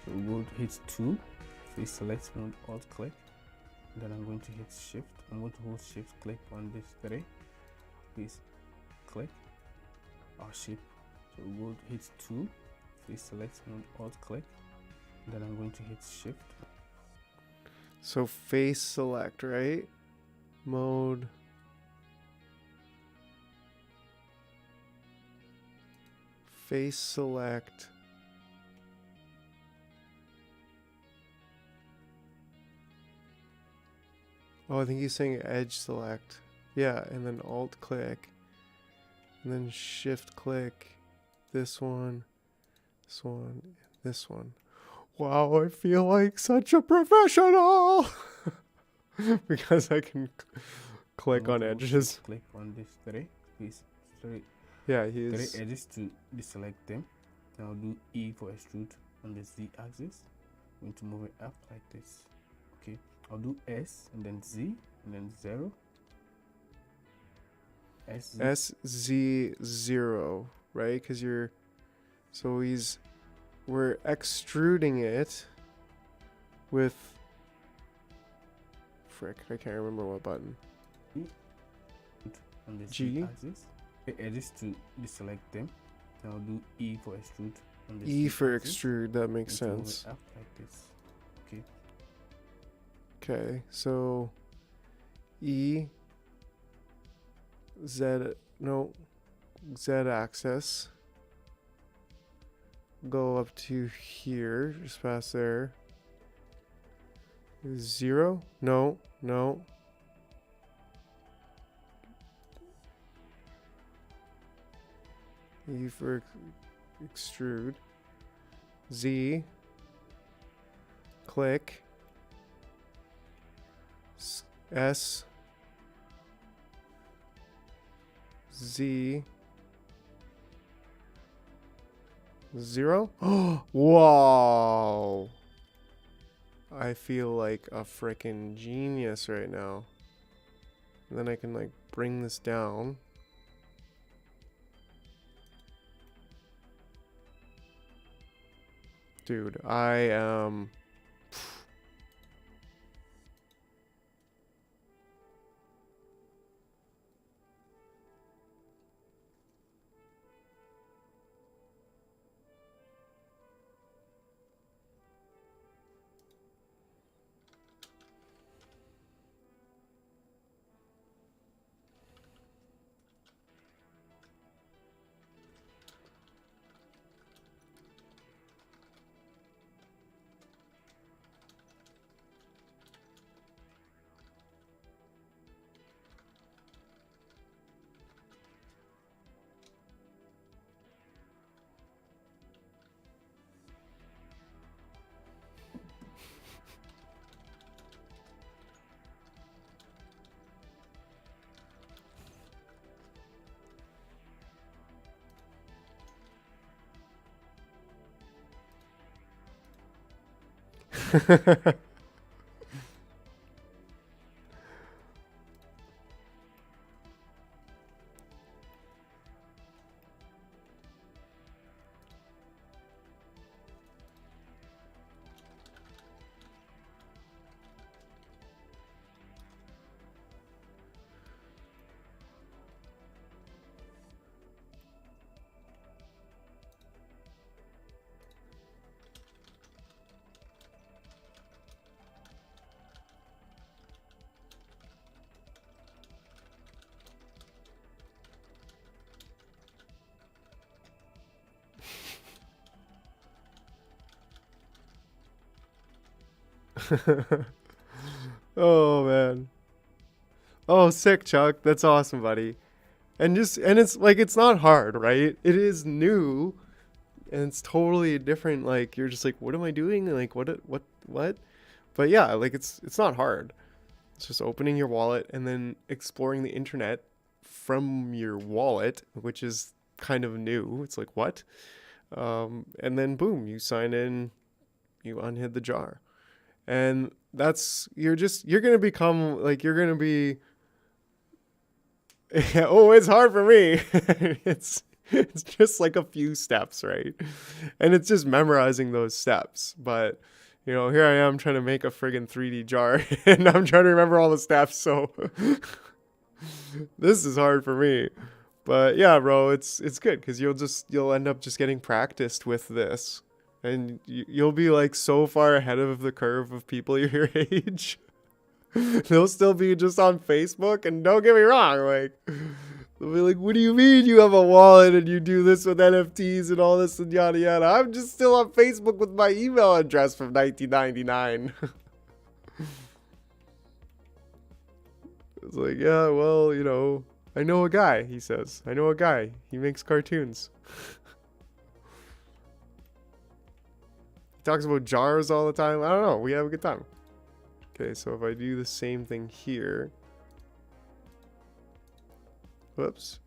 So we will hit 2, face select mode, alt click. Then I'm going to hit shift. I'm going to hold shift click on this 3. Please click our shape. So we will hit 2, face select mode, alt click. Then I'm going to hit shift. So face select, right? Mode. Face select. Oh, I think he's saying edge select. Yeah, and then alt click. And then shift click. This one, this one. Wow, I feel like such a professional because I can click on edges. Click on this 3, please. 3. Yeah, he's 3 edges to deselect them. Now do E for extrude on the Z axis. I'm going to move it up like this. Okay, I'll do S and then Z and then 0. SZ0, right? Because we're extruding it with frick, I can't remember what button. On the G. Z-axis. Edges to deselect them. Then I'll do E for extrude. On the E for Z-axis, extrude, that makes and move it sense. up like this. Okay. Okay, so E, Z, no, Z axis. Go up to here, just past there. 0? No, no. E for extrude. Z. Click. S. Z. 0? Whoa! I feel like a freaking genius right now. And then I can like bring this down. Dude, I am... Oh man. Oh, sick, Chuck. That's awesome, buddy. And it's like it's not hard, right? It is new and it's totally different. Like you're just like, what am I doing? Like what? But yeah, like it's not hard. It's just opening your wallet and then exploring the internet from your wallet, which is kind of new. It's like what? And then boom, you sign in, you unhid the jar. And that's you're gonna become like you're gonna be oh, it's hard for me. It's just like a few steps, right? And it's just memorizing those steps. But you know, here I am trying to make a friggin' 3D jar and I'm trying to remember all the steps, so this is hard for me. But yeah, bro, it's good because you'll end up just getting practiced with this. And you'll be like so far ahead of the curve of people your age. They'll still be just on Facebook, and don't get me wrong, like they'll be like, "What do you mean you have a wallet and you do this with NFTs and all this and yada yada?" I'm just still on Facebook with my email address from 1999. It's like, yeah, well, you know, I know a guy. He says, "I know a guy. He makes cartoons." Talks about jars all the time. I don't know. We have a good time. Okay, so if I do the same thing here. Whoops.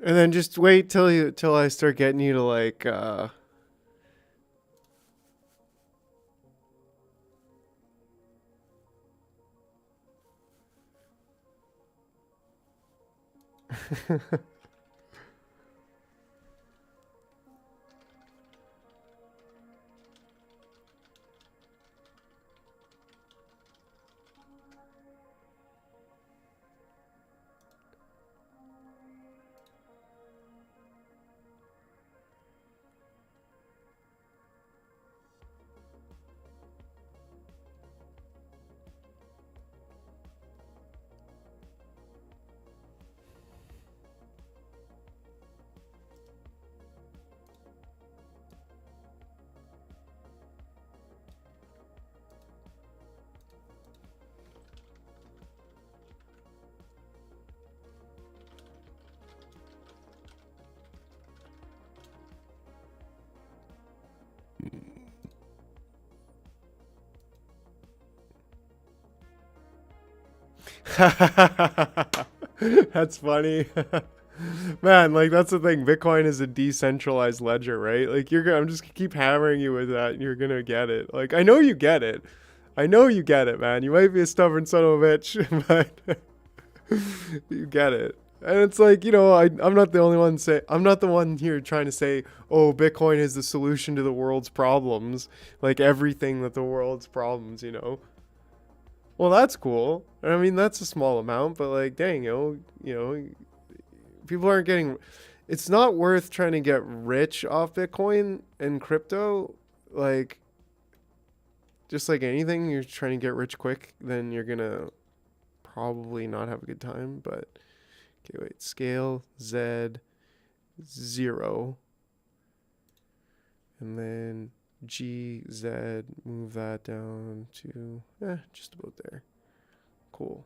And then just wait till I start getting you to like That's funny. Man, like that's the thing. Bitcoin is a decentralized ledger, right? Like I'm just gonna keep hammering you with that and you're gonna get it. Like I know you get it. I know you get it, man. You might be a stubborn son of a bitch, but you get it. And it's like, I'm not the only one I'm not the one here trying to say, oh, Bitcoin is the solution to the world's problems. Like everything that the world's problems. Well, that's cool. I mean, that's a small amount, but like, dang, people aren't getting. It's not worth trying to get rich off Bitcoin and crypto. Like, just like anything, you're trying to get rich quick, then you're gonna probably not have a good time. But okay, wait, scale Z 0, and then GZ, move that down to just about there. Cool.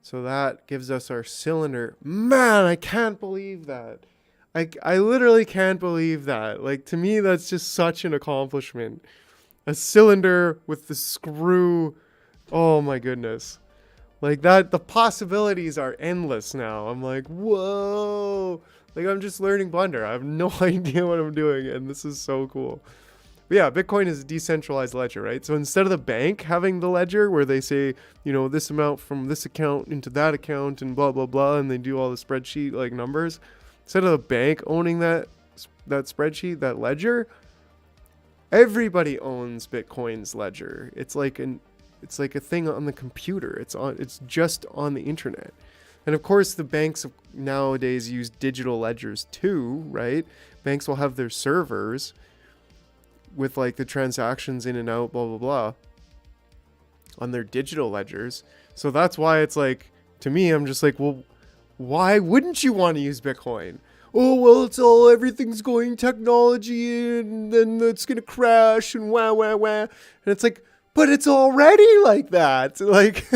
So that gives us our cylinder. Man, I can't believe that. I literally can't believe that. Like, to me, that's just such an accomplishment. A cylinder with the screw. Oh my goodness. Like that, the possibilities are endless now. I'm like, whoa. Like, I'm just learning Blender. I have no idea what I'm doing, and this is so cool. But yeah, Bitcoin is a decentralized ledger, right? So instead of the bank having the ledger where they say, this amount from this account into that account and blah, blah, blah, and they do all the spreadsheet like numbers, instead of the bank owning that spreadsheet, that ledger, everybody owns Bitcoin's ledger. It's like a thing on the computer. It's just on the internet. And of course, the banks nowadays use digital ledgers too, right? Banks will have their servers with like the transactions in and out, blah, blah, blah, on their digital ledgers. So that's why it's like, to me, I'm just like, well, why wouldn't you want to use Bitcoin? Oh, well, everything's going technology and then it's going to crash and wah, wah, wah. And it's like, but it's already like that. Like,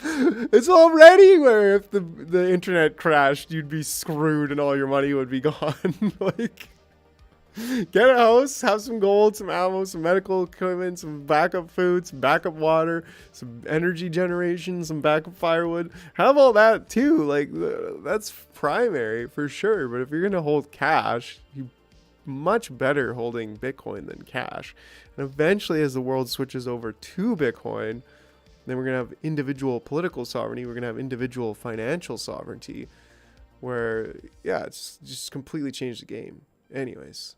it's already where if the internet crashed, you'd be screwed and all your money would be gone. Like, get a house, have some gold, some ammo, some medical equipment, some backup food, some backup water, some energy generation, some backup firewood. Have all that too. Like, that's primary for sure. But if you're going to hold cash, you much better holding Bitcoin than cash. And eventually, as the world switches over to Bitcoin, then we're going to have individual political sovereignty. We're going to have individual financial sovereignty where, yeah, it's just completely changed the game. Anyways.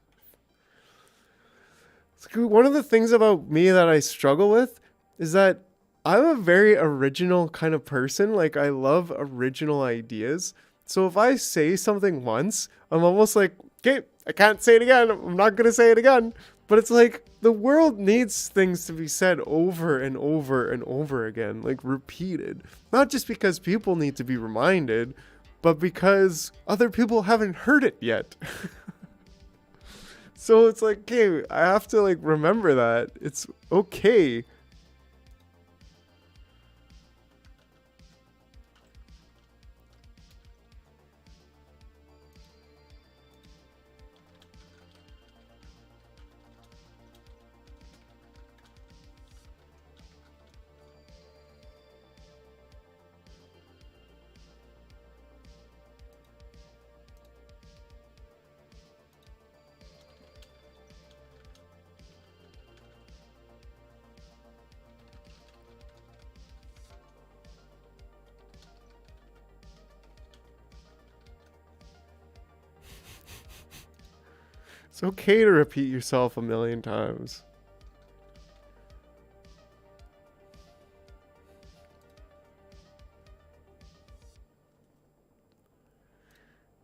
One of the things about me that I struggle with is that I'm a very original kind of person. Like, I love original ideas. So if I say something once, I'm almost like, okay, I can't say it again. I'm not going to say it again. But it's like the world needs things to be said over and over and over again, like repeated. Not just because people need to be reminded, but because other people haven't heard it yet. So it's like, okay, I have to like remember that. It's okay. okay to repeat yourself a million times.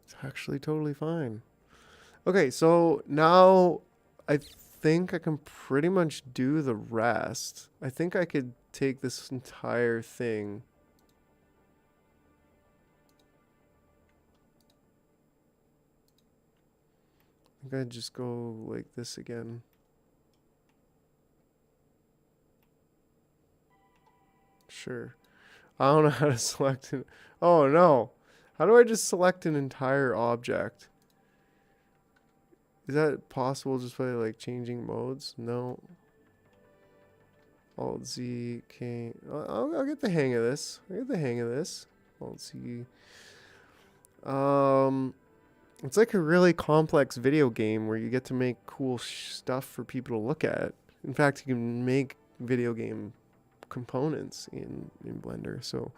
It's actually totally fine. Okay, so now I think I can pretty much do the rest. I think I could take this entire thing. I think I'd just go like this again. Sure. I don't know how to select it. Oh no. How do I just select an entire object? Is that possible just by like changing modes? No. Alt Z, K. I'll get the hang of this. I'll get the hang of this. Alt Z. It's like a really complex video game where you get to make cool stuff for people to look at. In fact, you can make video game components in Blender. So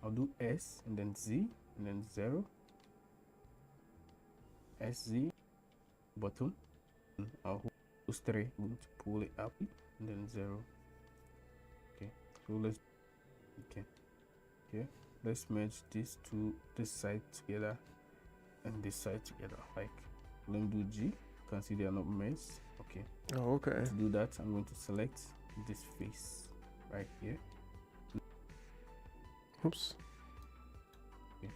I'll do S and then Z and then 0. SZ bottom. I'll hold those three. I'm going to pull it up and then 0. Okay. So let's let's merge these two, this side together and this side together. Like, let me do G. You can see they are not merged. Okay. oh, okay. To do that, I'm going to select this face right here. Oops. Okay.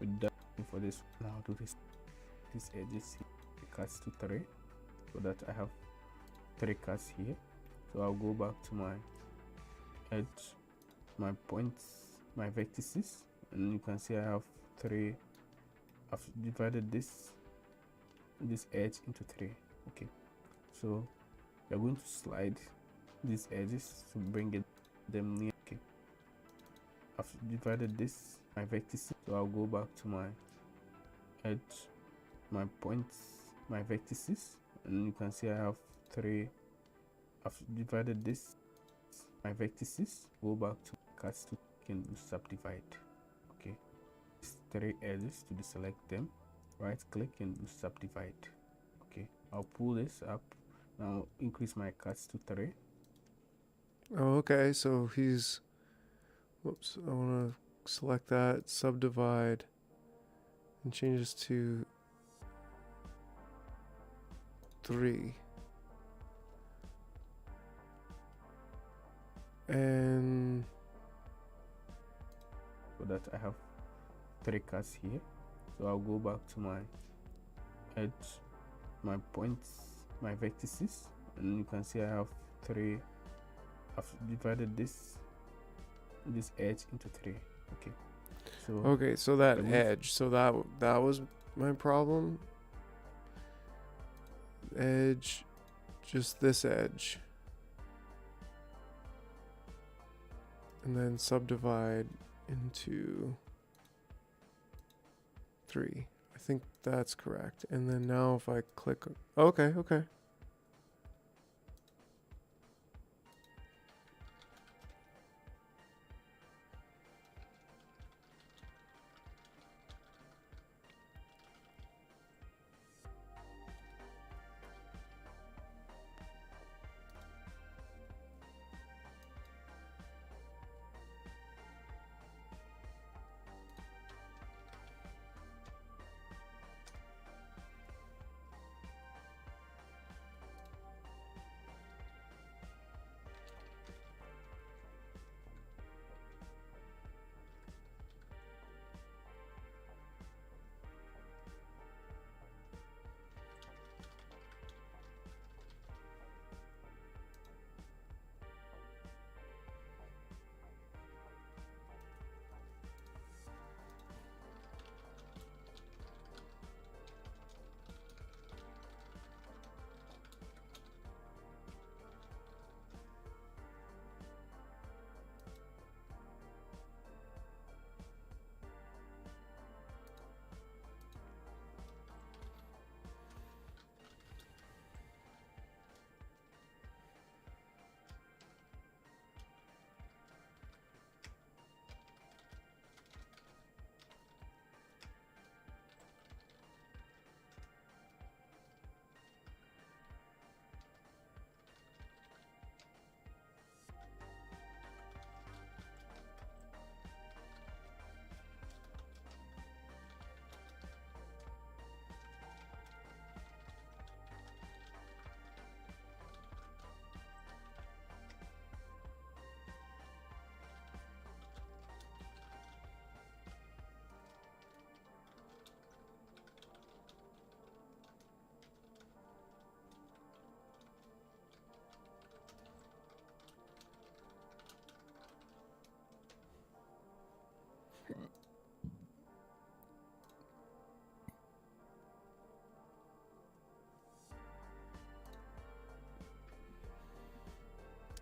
With that, for this, now do this edges here. The cuts to 3, so that I have 3 cuts here. So I'll go back to my edge, my points, my vertices, and you can see I have 3. I've divided this edge into 3. Okay, so we're going to slide these edges to bring them near. Okay, I've divided my vertices, so I'll go back to my edge, my points, my vertices, and you can see I have 3. I've divided my vertices. Go back to cuts to can do subdivide. Okay, 3 edges to deselect them. Right click and do subdivide. Okay, I'll pull this up. Now increase my cuts to 3. Oh, okay. So he's. Whoops. I want to select that, subdivide, and change this to 3. And so that I have 3 cuts here. So I'll go back to my edge, my points, my vertices, and you can see I have 3. I've divided this edge into 3. Okay, so okay, so that edge, so that was my problem. edge, just this edge. And then subdivide into 3. I think that's correct. And then now if I click, okay, okay.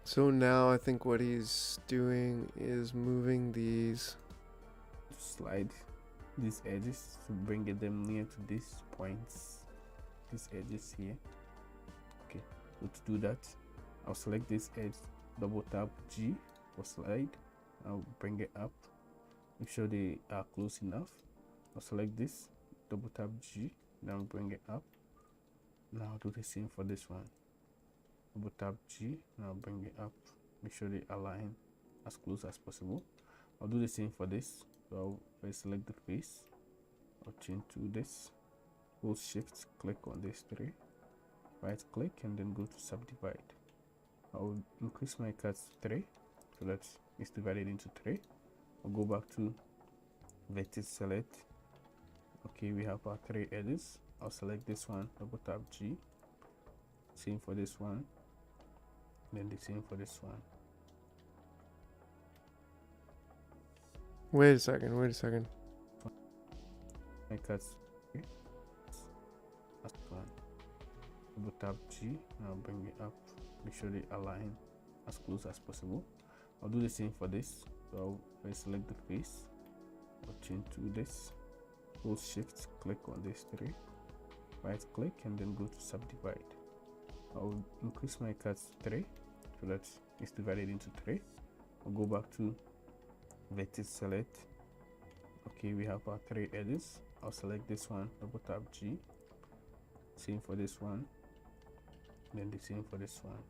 So now I think what he's doing is moving these. Slide these edges to bring them near to these points, these edges here. Okay, so to do that, I'll select this edge, double tap G for slide. I'll bring it up, make sure they are close enough. I'll select this, double tap G, then bring it up. Now I'll do the same for this one. Double tap G, now bring it up, make sure they align as close as possible. I'll do the same for this. So I'll first select the face, I'll change to this, hold shift, click on this 3, right click and then go to subdivide. I'll increase my cuts 3 so that it's divided into 3. I'll go back to vertex select. Okay, we have our 3 edges. I'll select this one, double tap G, same for this one, then the same for this one. Wait a second, wait a second. My cuts. Okay. That's one. Double tap G, now bring it up, make sure they align as close as possible. I'll do the same for this. So I'll first select the face, I'll change to this, hold shift, click on this 3, right click and then go to subdivide. I'll increase my cuts 3 so that it's divided into 3. I'll go back to vertex select. Okay, we have our 3 edges. I'll select this one, double tap G, same for this one, then the same for this one.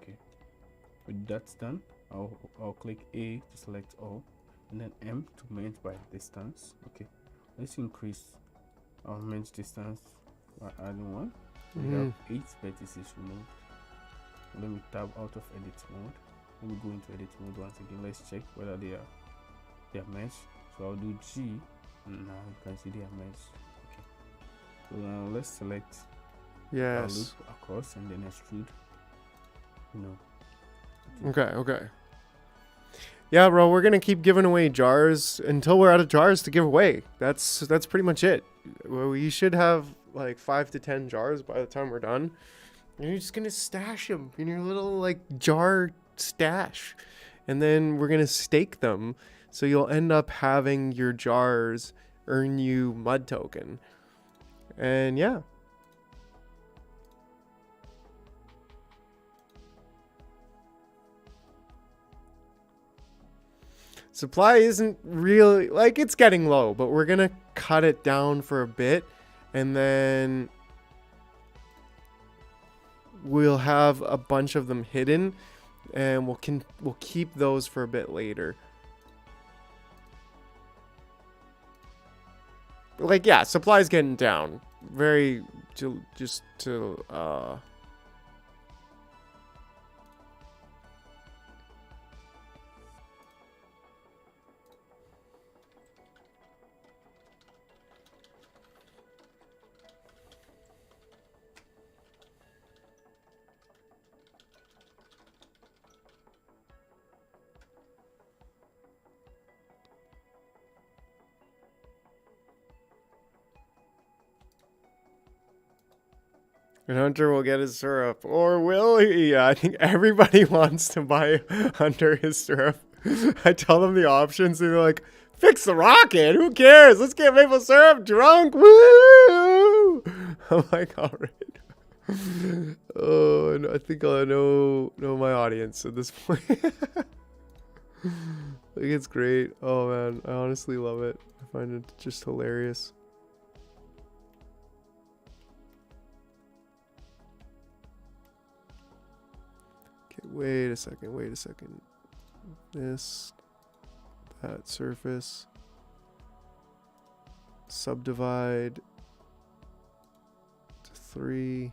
Okay, with that's done, I'll click A to select all, and then M to merge by distance. Okay, let's increase our merge distance by adding 1. We have 8 vertices removed. Let me tab out of edit mode. Let me go into edit mode once again. Let's check whether they are meshed. So I'll do G, and now you can see they are meshed. Okay. So now let's select our loop across and then extrude. No. Okay, okay. Yeah, bro, we're gonna keep giving away jars until we're out of jars to give away. That's pretty much it. Well, we should have like 5 to 10 jars by the time we're done. And you're just gonna stash them in your little like jar stash, and then we're gonna stake them, so you'll end up having your jars earn you mud token. And yeah. Supply isn't really, like, it's getting low, but we're gonna cut it down for a bit, and then we'll have a bunch of them hidden, and we'll keep those for a bit later. Like, yeah, supply's getting down. Very, just to, and Hunter will get his syrup. Or will he? I think everybody wants to buy Hunter his syrup. I tell them the options, and they're like, fix the rocket. Who cares? Let's get maple syrup drunk. Woo! I'm like, all right. Oh, and I think I know my audience at this point. Like, it's great. Oh, man. I honestly love it. I find it just hilarious. Wait a second. This, that surface, subdivide to 3.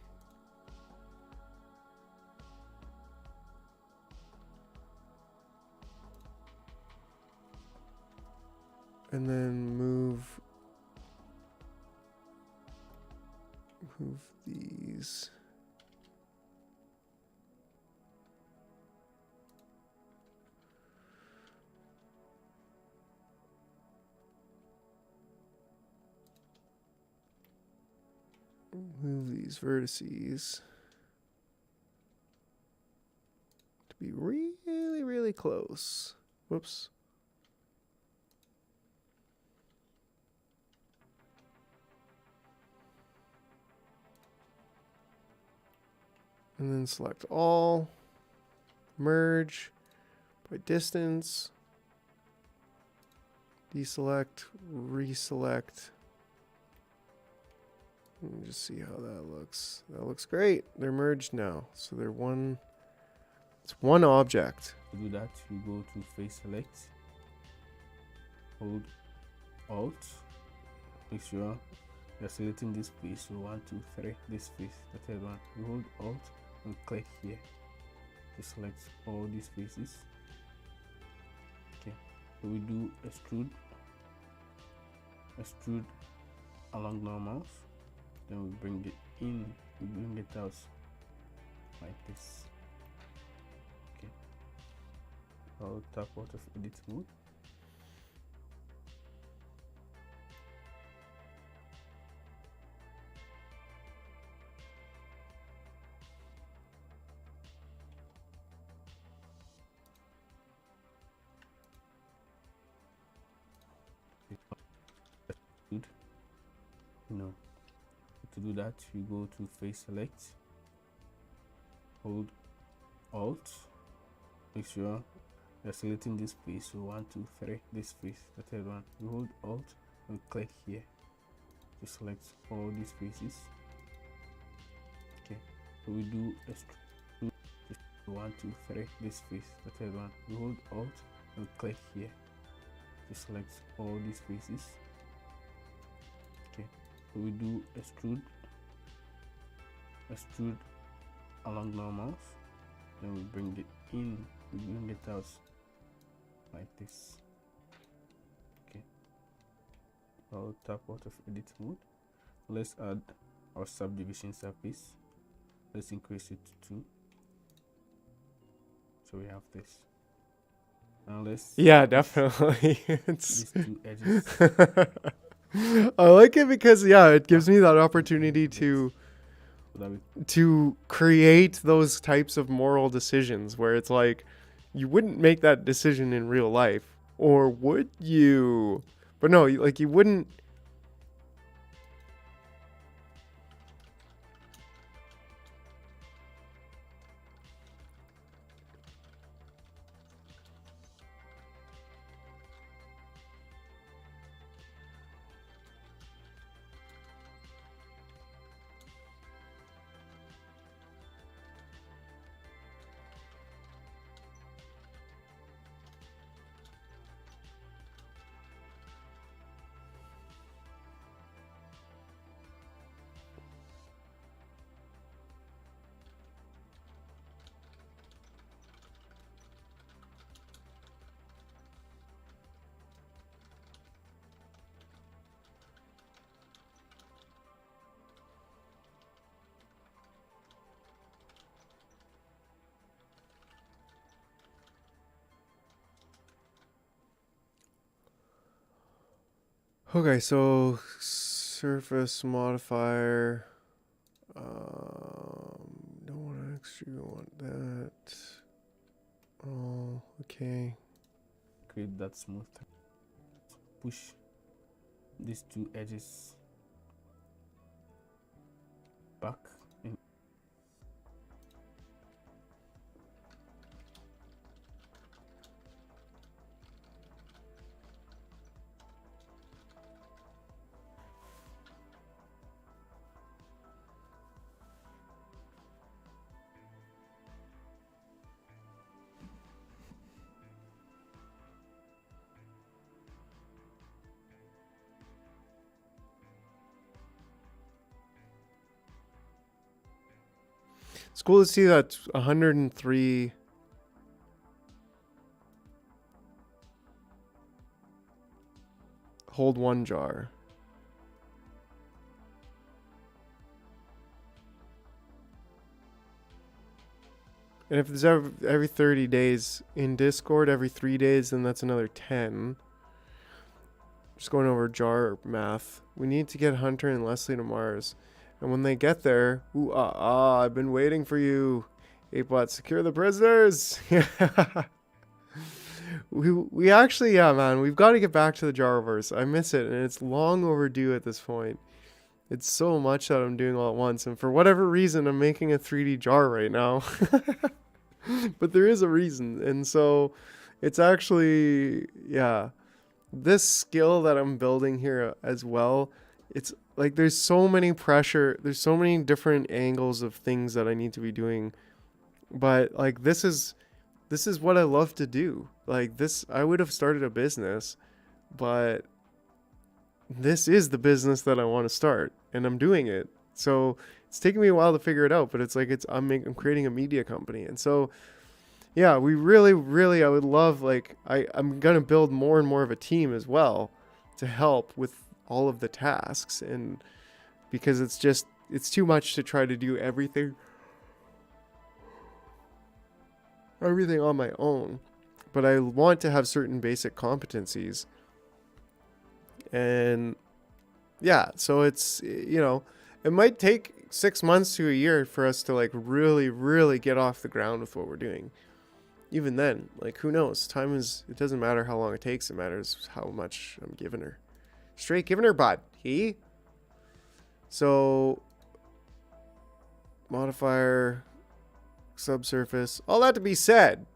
And then move these. Move these vertices to be really, really close. Whoops. And then select all, merge by distance, deselect, reselect. Let me just see how that looks. That looks great. They're merged now. So they're one, it's one object. To do that, you go to face select, hold Alt, make sure you're selecting this piece. So 1, 2, 3, this piece, the third one. You hold Alt and click here to select all these pieces. Okay, so we do extrude along normals. Then we bring it in, we bring it out like this. Okay, I'll tap out of edit mode. Good. No. To do that, you go to face select, hold Alt, make sure you're selecting this piece. So 1, 2, 3, this piece, the third one. You hold Alt and click here to select all these pieces. Okay, so we do extrude 1, 2, 3, this piece, the third one. You hold Alt and click here to select all these pieces. Okay, so we do extrude along normals, then we bring it in, we bring it out like this. Okay, I'll tap out of edit mode. Let's add our subdivision surface. Let's increase it to 2, so we have this. Now let's Yeah, definitely. It's these two edges. I like it because yeah, it gives me that opportunity to So that we create those types of moral decisions where it's like you wouldn't make that decision in real life, or would you? But no, like you wouldn't. Okay, so surface modifier. Don't want extra. You want that. Oh, okay. create that smooth. Push these two edges back in. It's cool to see that 103. Hold one jar. And if it's every 30 days in Discord, every 3 days, then that's another 10. Just going over jar math. We need to get Hunter and Leslie to Mars. And when they get there, ooh, I've been waiting for you. 8bot, secure the prisoners. we actually, yeah, man, we've got to get back to the Jarverse. I miss it, and it's long overdue at this point. It's so much that I'm doing all at once, and for whatever reason, I'm making a 3D jar right now. But there is a reason, and so it's actually, yeah, this skill that I'm building here as well. It's like there's so many pressure, there's so many different angles of things that I need to be doing, but like this is what I love to do. Like this, I would have started a business, but this is the business that I want to start, and I'm doing it. So it's taking me a while to figure it out, but it's like I'm creating a media company, and so yeah, we really I would love, like I'm gonna build more and more of a team as well to help with all of the tasks, and because it's too much to try to do everything on my own. But I want to have certain basic competencies. And yeah, so it's, you know, it might take 6 months to a year for us to like really get off the ground with what we're doing. Even then, like, who knows? It doesn't matter how long it takes, it matters how much I'm giving her. Straight giving her bud. So modifier, subsurface, all that to be said.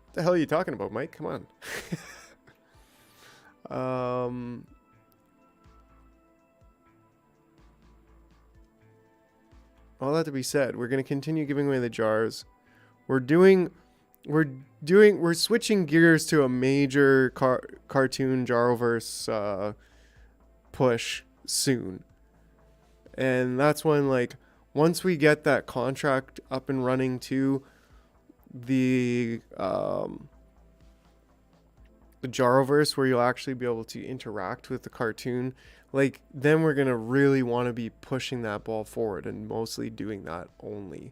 What the hell are you talking about, Mike? Come on. All that to be said, we're going to continue giving away the jars. We're switching gears to a major cartoon Jarverse push soon. And that's when, like, once we get that contract up and running to the Jarverse, where you'll actually be able to interact with the cartoon, like, then we're gonna really want to be pushing that ball forward and mostly doing that only.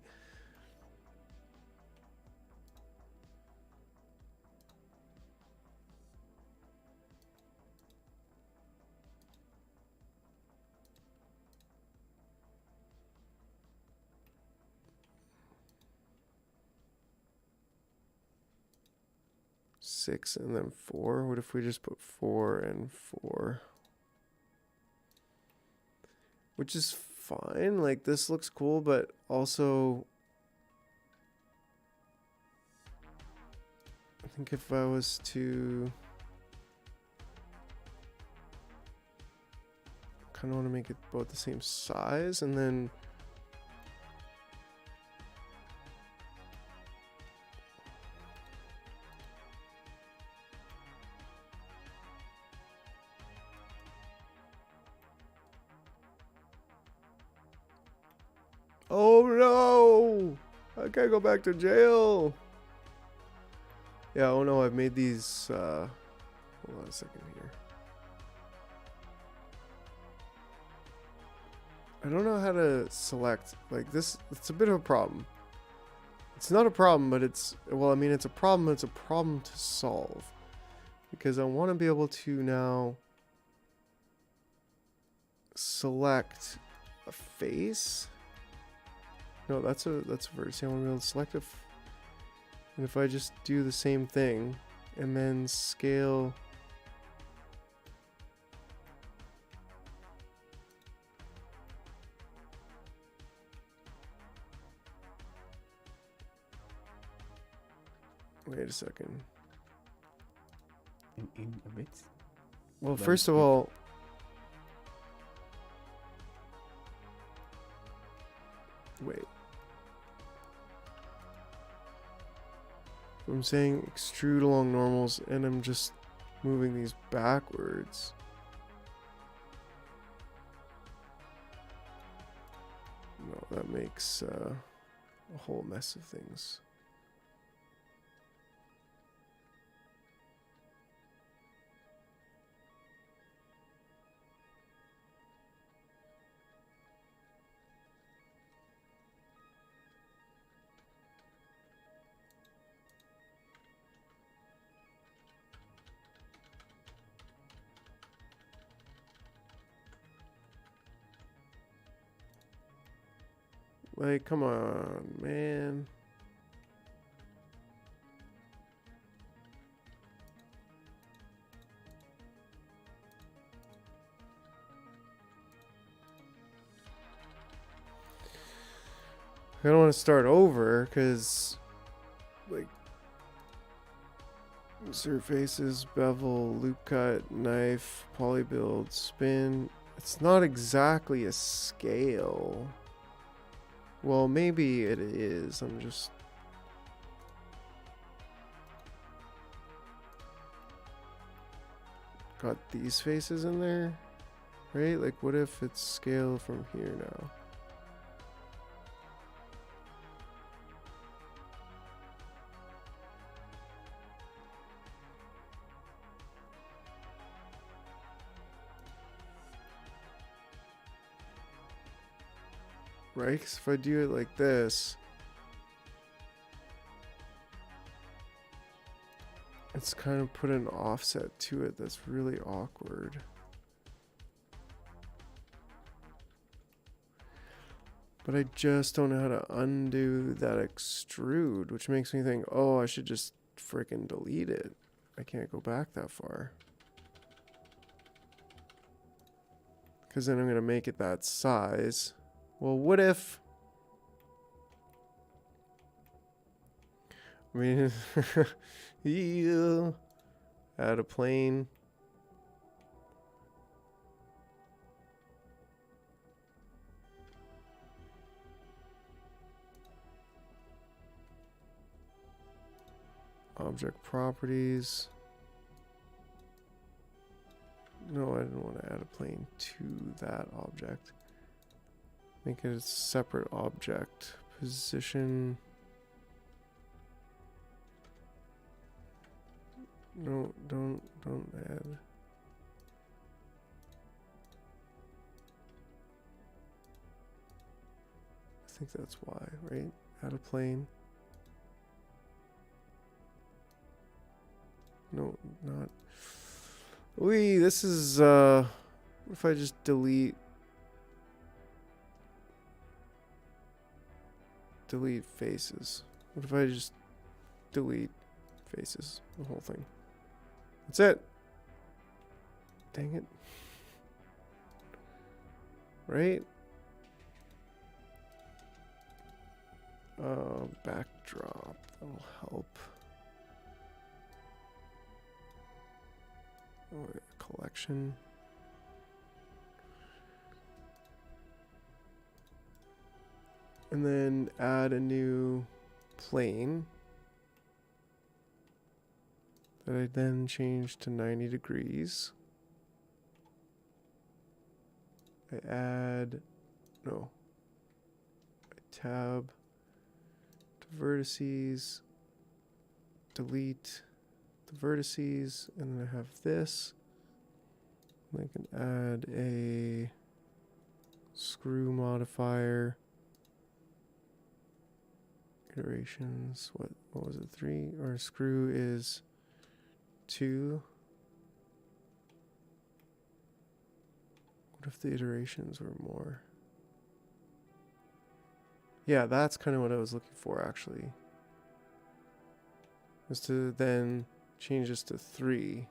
6 and then 4. What if we just put 4 and 4? Which is fine. Like, this looks cool, but also I think if I was to kind of want to make it about the same size, and then oh no! I can't go back to jail. Yeah, oh no, I've made these, hold on a second here. I don't know how to select, like this, it's a bit of a problem. It's not a problem, but it's, well, I mean, it's a problem, but it's a problem to solve. Because I want to be able to now select a face. No, that's a vertex. I want to be able to select a and if I just do the same thing and then scale wait a second. In a bit. Well, Then first of click. all, wait. I'm saying extrude along normals and I'm just moving these backwards. No, that makes a whole mess of things. Like, come on, man. I don't want to start over because, like, surfaces, bevel, loop cut, knife, poly build, spin. It's not exactly a scale. Well, maybe it is. I'm just... got these faces in there, right? Like, what if it's scale from here now? Right? Because if I do it like this, it's kind of put an offset to it that's really awkward. But I just don't know how to undo that extrude, which makes me think, oh, I should just freaking delete it. I can't go back that far. Because then I'm going to make it that size. Well, what if... I mean, yeah. Add a plane. Object properties. No, I didn't want to add a plane to that object. Make it a separate object. Position. No, don't add. I think that's why, right? Add a plane. No, not. Wee, this is, what if I just delete faces? What if I just delete faces, the whole thing. That's it. Dang it. Right? Backdrop, that'll help. Oh, collection. And then add a new plane that I then change to 90 degrees. I add, no, I tab to vertices, delete the vertices, and then I have this. I can add a screw modifier. Iterations, what was it, 3? Or screw is 2. What if the iterations were more? Yeah, that's kind of what I was looking for, actually. Was to then change this to 3.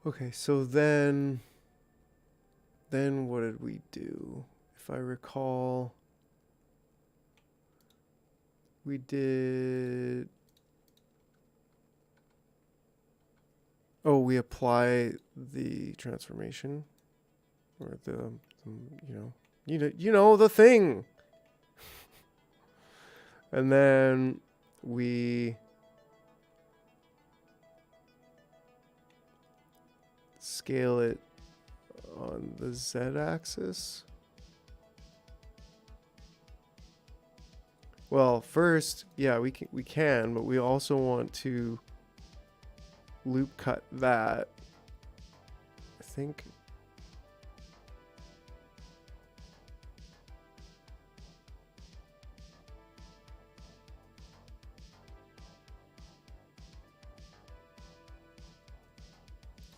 Okay, so then what did we do? If I recall, we did, oh, we apply the transformation or the you know the thing. And then we scale it on the z-axis. Well, first, yeah, we can, but we also want to loop cut that. I think.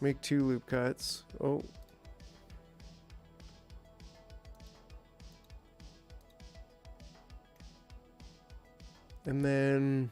Make 2 loop cuts. Oh. And then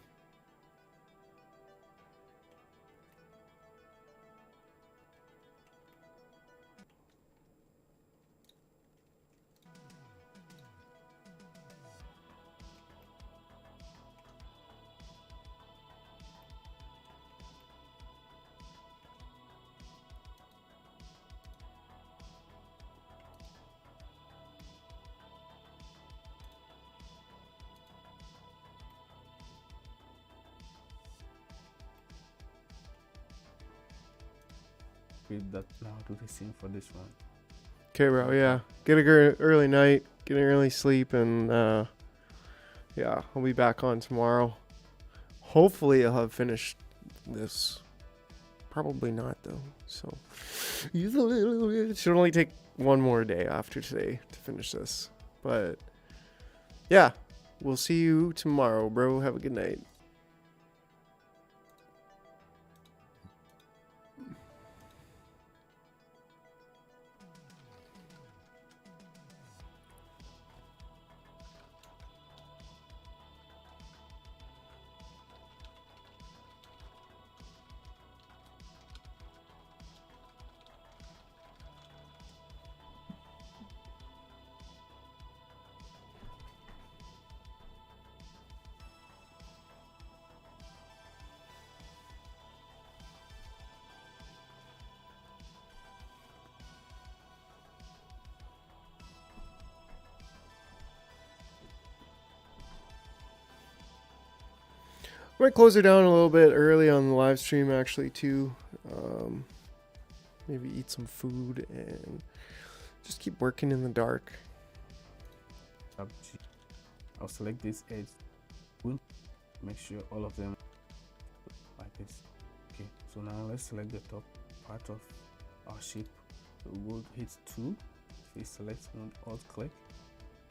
With that, now do the same for this one. okay, bro. Yeah, get a early night, get an early sleep, and yeah, I'll be back on tomorrow. Hopefully, I'll have finished this. Probably not though. So it should only take one more day after today to finish this. But yeah, we'll see you tomorrow, bro. Have a good night. Might close it down a little bit early on the live stream actually too. Maybe eat some food and just keep working in the dark. Tab G. I'll select this edge. Make sure all of them like this. Okay, so now let's select the top part of our shape. So we'll hit 2, face select mode, alt click.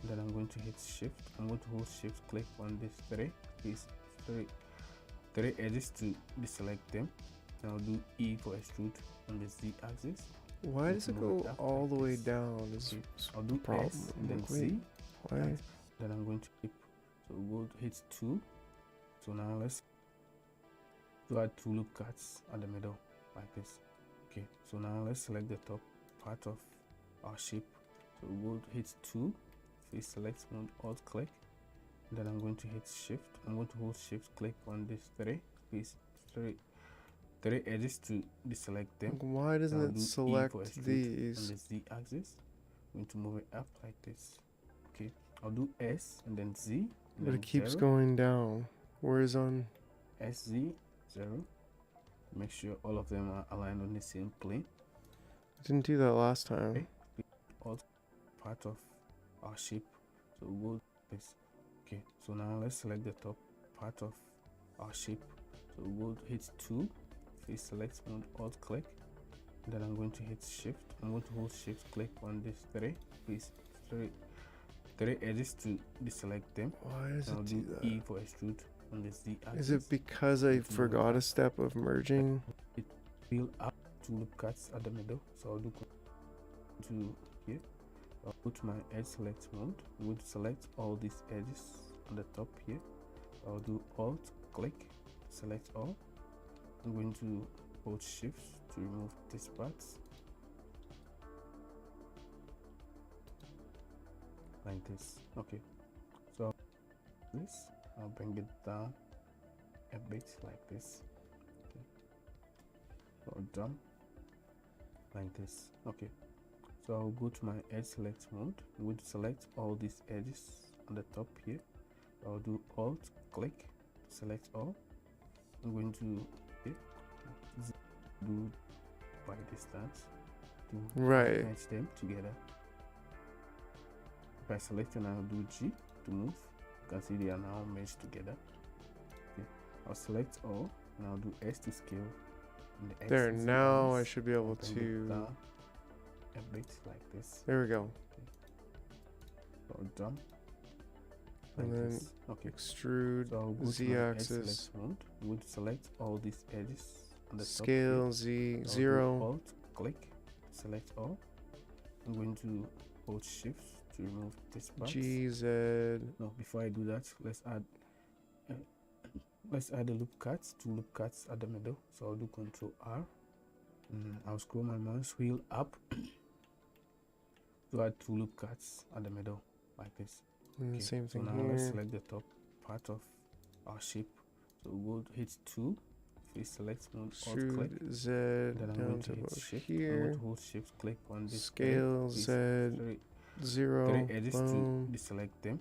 Then I'm going to hit shift. I'm going to hold shift click on this 3 face 3 edges to deselect them. Then I'll do E for extrude on the Z axis. Why does it go all the way down? Okay, I'll do S and then Z. Why? Then I'm going to keep, so we'll hit 2. So now let's add 2 loop cuts at the middle like this. Okay, so now let's select the top part of our shape. So we'll hit 2, face select mode, alt click. Then I'm going to hit shift. I'm going to hold shift click on this 3 face 3 edges to deselect them. Why doesn't I'll it do E select for extrude these? on the Z axis. I'm going to move it up like this. Okay, I'll do S and then Z. And But then it keeps 0. going down. Whereas on SZ 0. Make sure all of them are aligned on the same plane. I didn't do that last time. Okay. All part of our shape. So we'll go this. Okay, so now let's select the top part of our shape. So we'll hit 2, face select mode, alt click. Then I'm going to hit shift. I'm going to hold shift click on this 3 face 3 edges to deselect them. Why does I'll it do do that? E for extrude on the Z axis. Is it because I forgot a step of merging? It fill up 2 loop cuts at the middle, so I'll do to here. I'll put my edge select mode. I'm going to select all these edges on the top here. I'll do alt click, select all. I'm going to hold shift to remove this part like this. Okay, so this I'll bring it down a bit like this. Okay, so done like this. Okay, so I'll go to my edge select mode. I'm going to select all these edges on the top here. I'll do alt click, select all. I'm going to do by distance to Right. match them together. By selecting, I'll do G to move. You can see they are now meshed together. Okay, I'll select all and I'll do S to scale. And the X There, and Z now I lines. should be able Bring it to. down a bit like this. There we go. So done. Like And then this. Okay. extrude So I'll go to Z my edge axis. select mode. I'm going to select all these edges on the top Scale here. Z I'll do 0. Alt click, select all. I'm going to hold shift to remove this part. GZ. No, before I do that, let's add the loop cuts, 2 loop cuts at the middle. So I'll do Control R. I'll scroll my mouse wheel up to add 2 loop cuts at the middle like this. And the Okay, same so thing now let's here. select the top part of our shape. So we'll hit 2, face select mode, alt click. Extrude Z Then I'm down going to to hit about shift. I'm going here. to hold shift click on this Scale face Z 0. 3 edges to Boom. deselect them.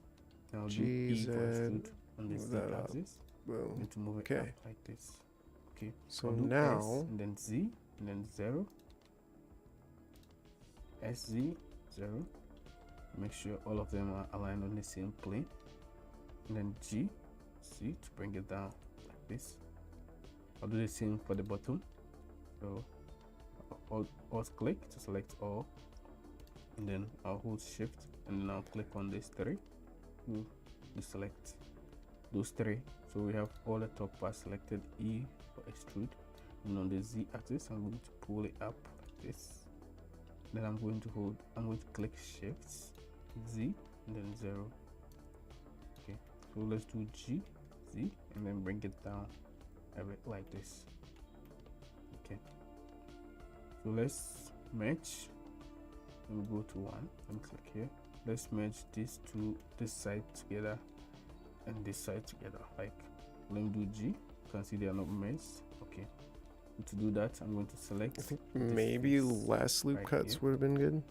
Then I'll do E for GZ. extrude on this Move Z that up. axis. I'm Boom. going to move it Okay. up like this. Okay. So I'll do S now and then Z and then 0. SZ 0. Make sure all of them are aligned on the same plane. And then G C to bring it down like this. I'll do the same for the bottom. So alt click to select all, and then I'll hold shift and then I'll click on this 3 to deselect those 3. So we have all the top parts selected. E for extrude, and on the Z axis I'm going to pull it up like this. Then I'm going to click shift Z and then 0. Okay, so let's do G Z and then bring it down a bit like this. Okay, so let's merge. We'll go to 1 and click here. Let's merge these two, this side together and this side together. Like, let me do G. You can see they are not merged. Okay, and to do that I'm going to select, I think this maybe face less loop right cuts here. would have been good.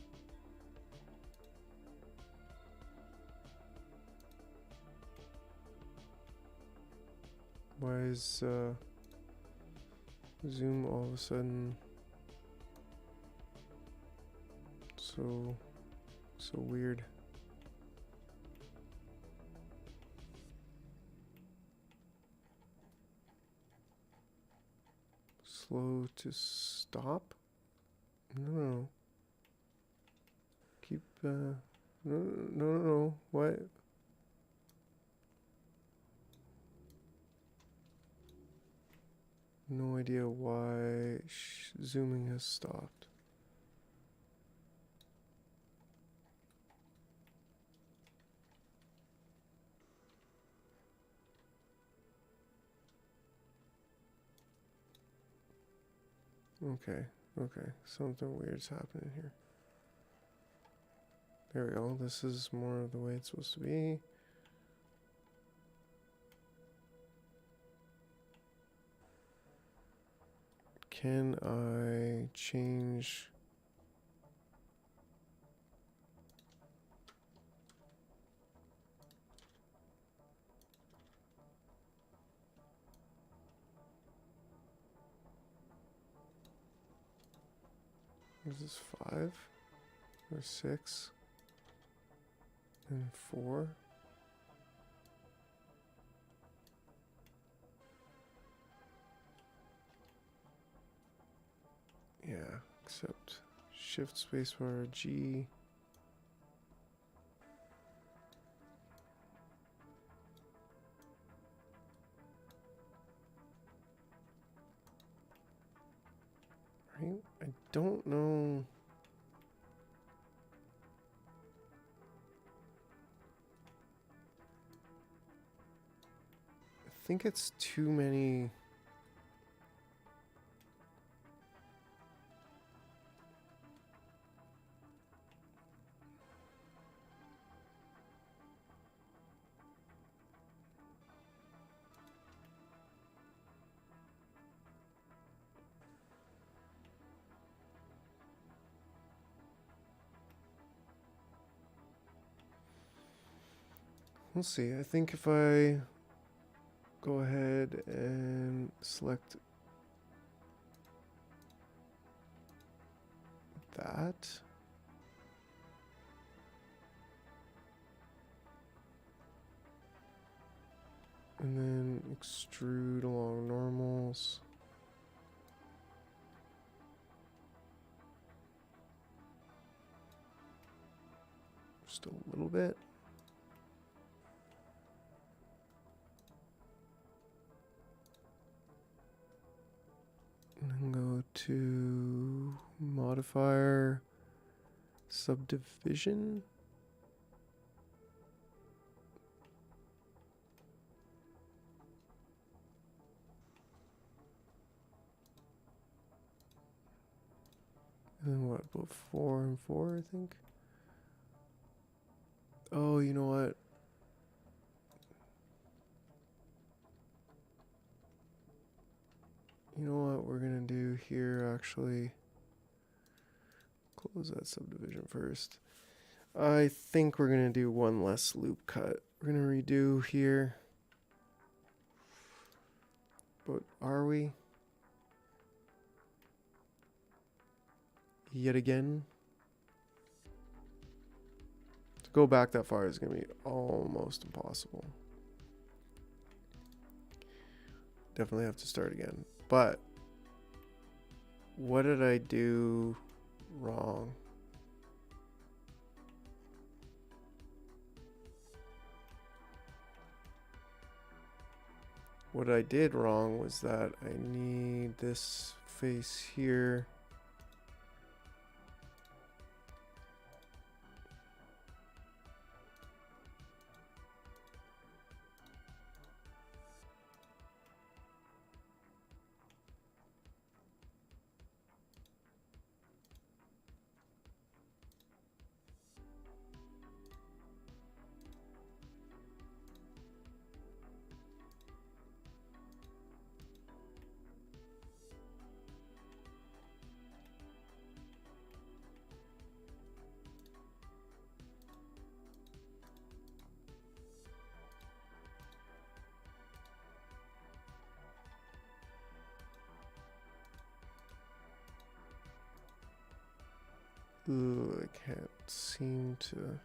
Why is Zoom all of a sudden so weird? Slow to stop? No. Keep no. What? No idea why zooming has stopped. Okay, something weird's happening here. There we go, this is more of the way it's supposed to be. Can I change? Is this 5 or 6 and 4? Yeah, except shift spacebar G. Right? I don't know. I think it's too many. We'll see. I think if I go ahead and select that. And then extrude along normals. Just a little bit. And then go to modifier, subdivision. And then what, about 4 and 4, I think? Oh, you know what? You know what we're gonna do here, actually? Close that subdivision first. I think we're gonna do one less loop cut. We're gonna redo here. But are we? Yet again? To go back that far is gonna be almost impossible. Definitely have to start again. But what did I do wrong? What I did wrong was that I need this face here. Ooh, I can't seem to.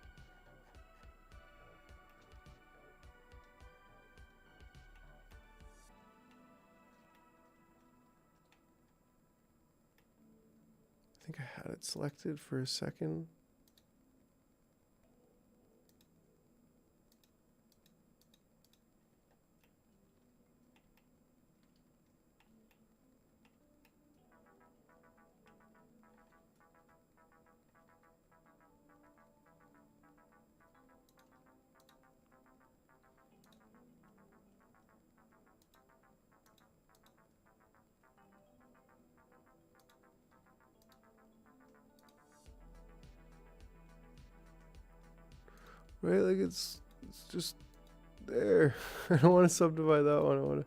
I think I had it selected for a second. Right, like it's just there. I don't want to subdivide that one. I want to.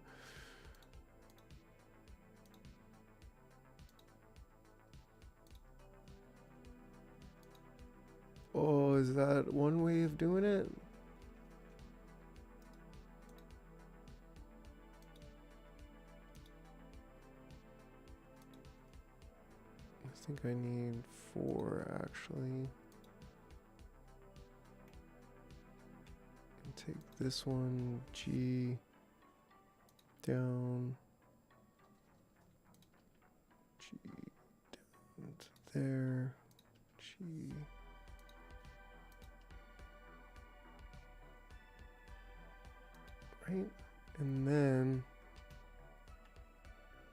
Oh, is that one way of doing it? I think I need 4 actually. Take this one, G down, G down to there, G. Right, and then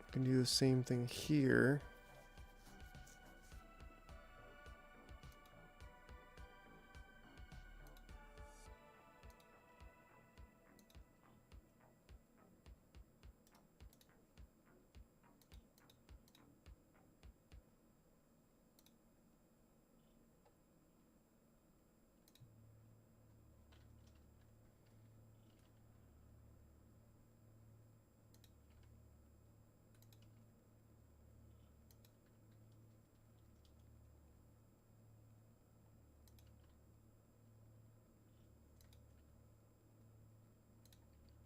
I can do the same thing here.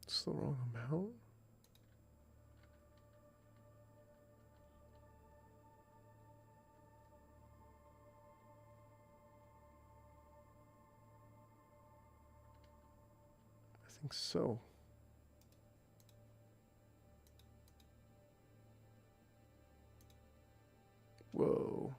It's the wrong amount. I think so. Whoa.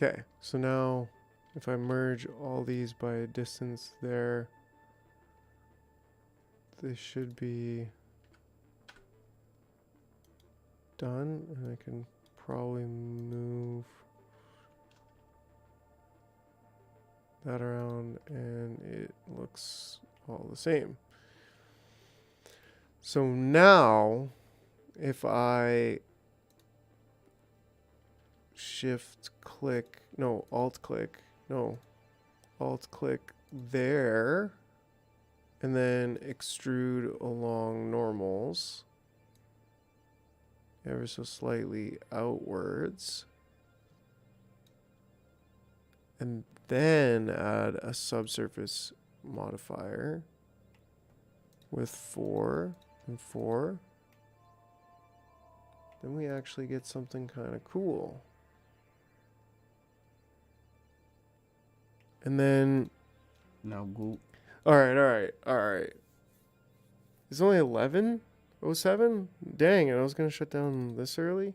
Okay, so now if I merge all these by a distance there, this should be done, and I can probably move that around and it looks all the same. So now if I alt click there and then extrude along normals ever so slightly outwards, and then add a subsurface modifier with 4 and 4, then we actually get something kind of cool. And then Now go. all right. It's only 11:07. Dang, I was gonna shut down this early.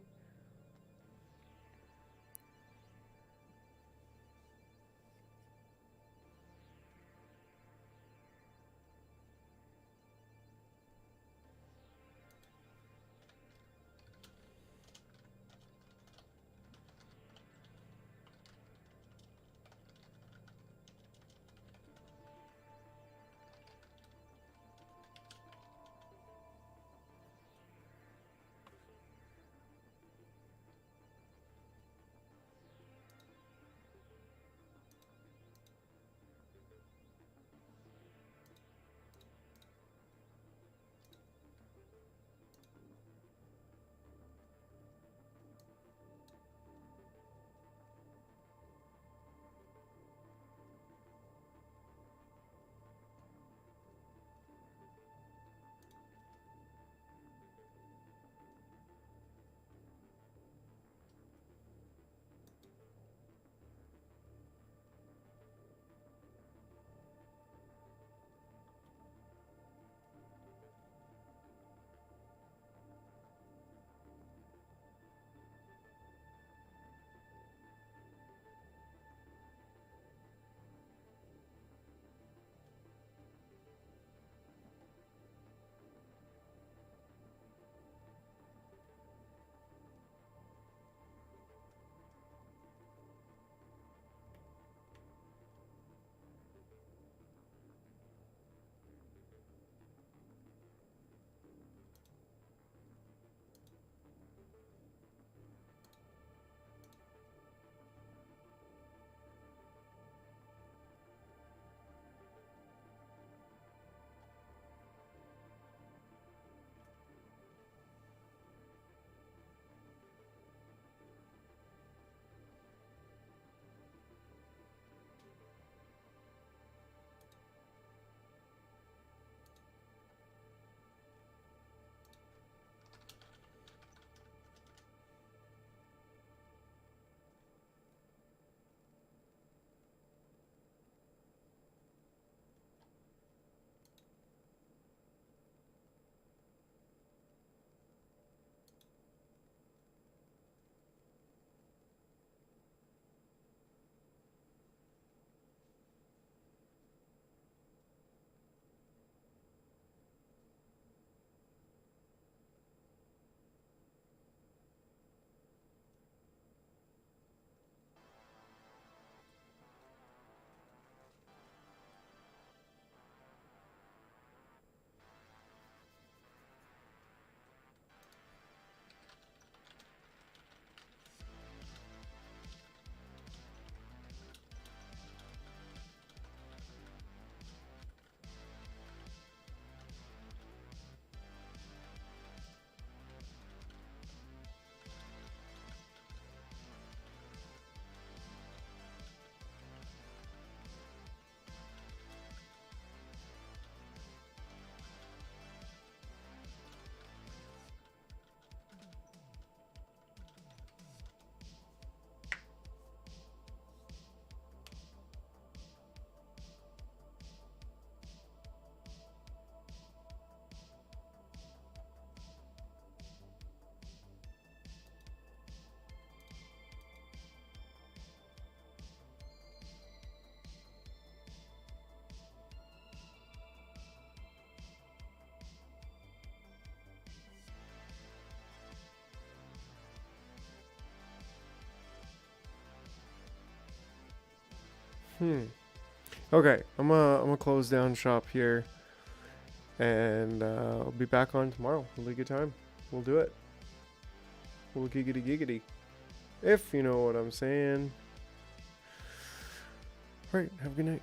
Okay, I'm gonna close down shop here, and I'll be back on tomorrow. It'll be a good time. We'll do it. We'll giggity giggity, if you know what I'm saying. All right, have a good night.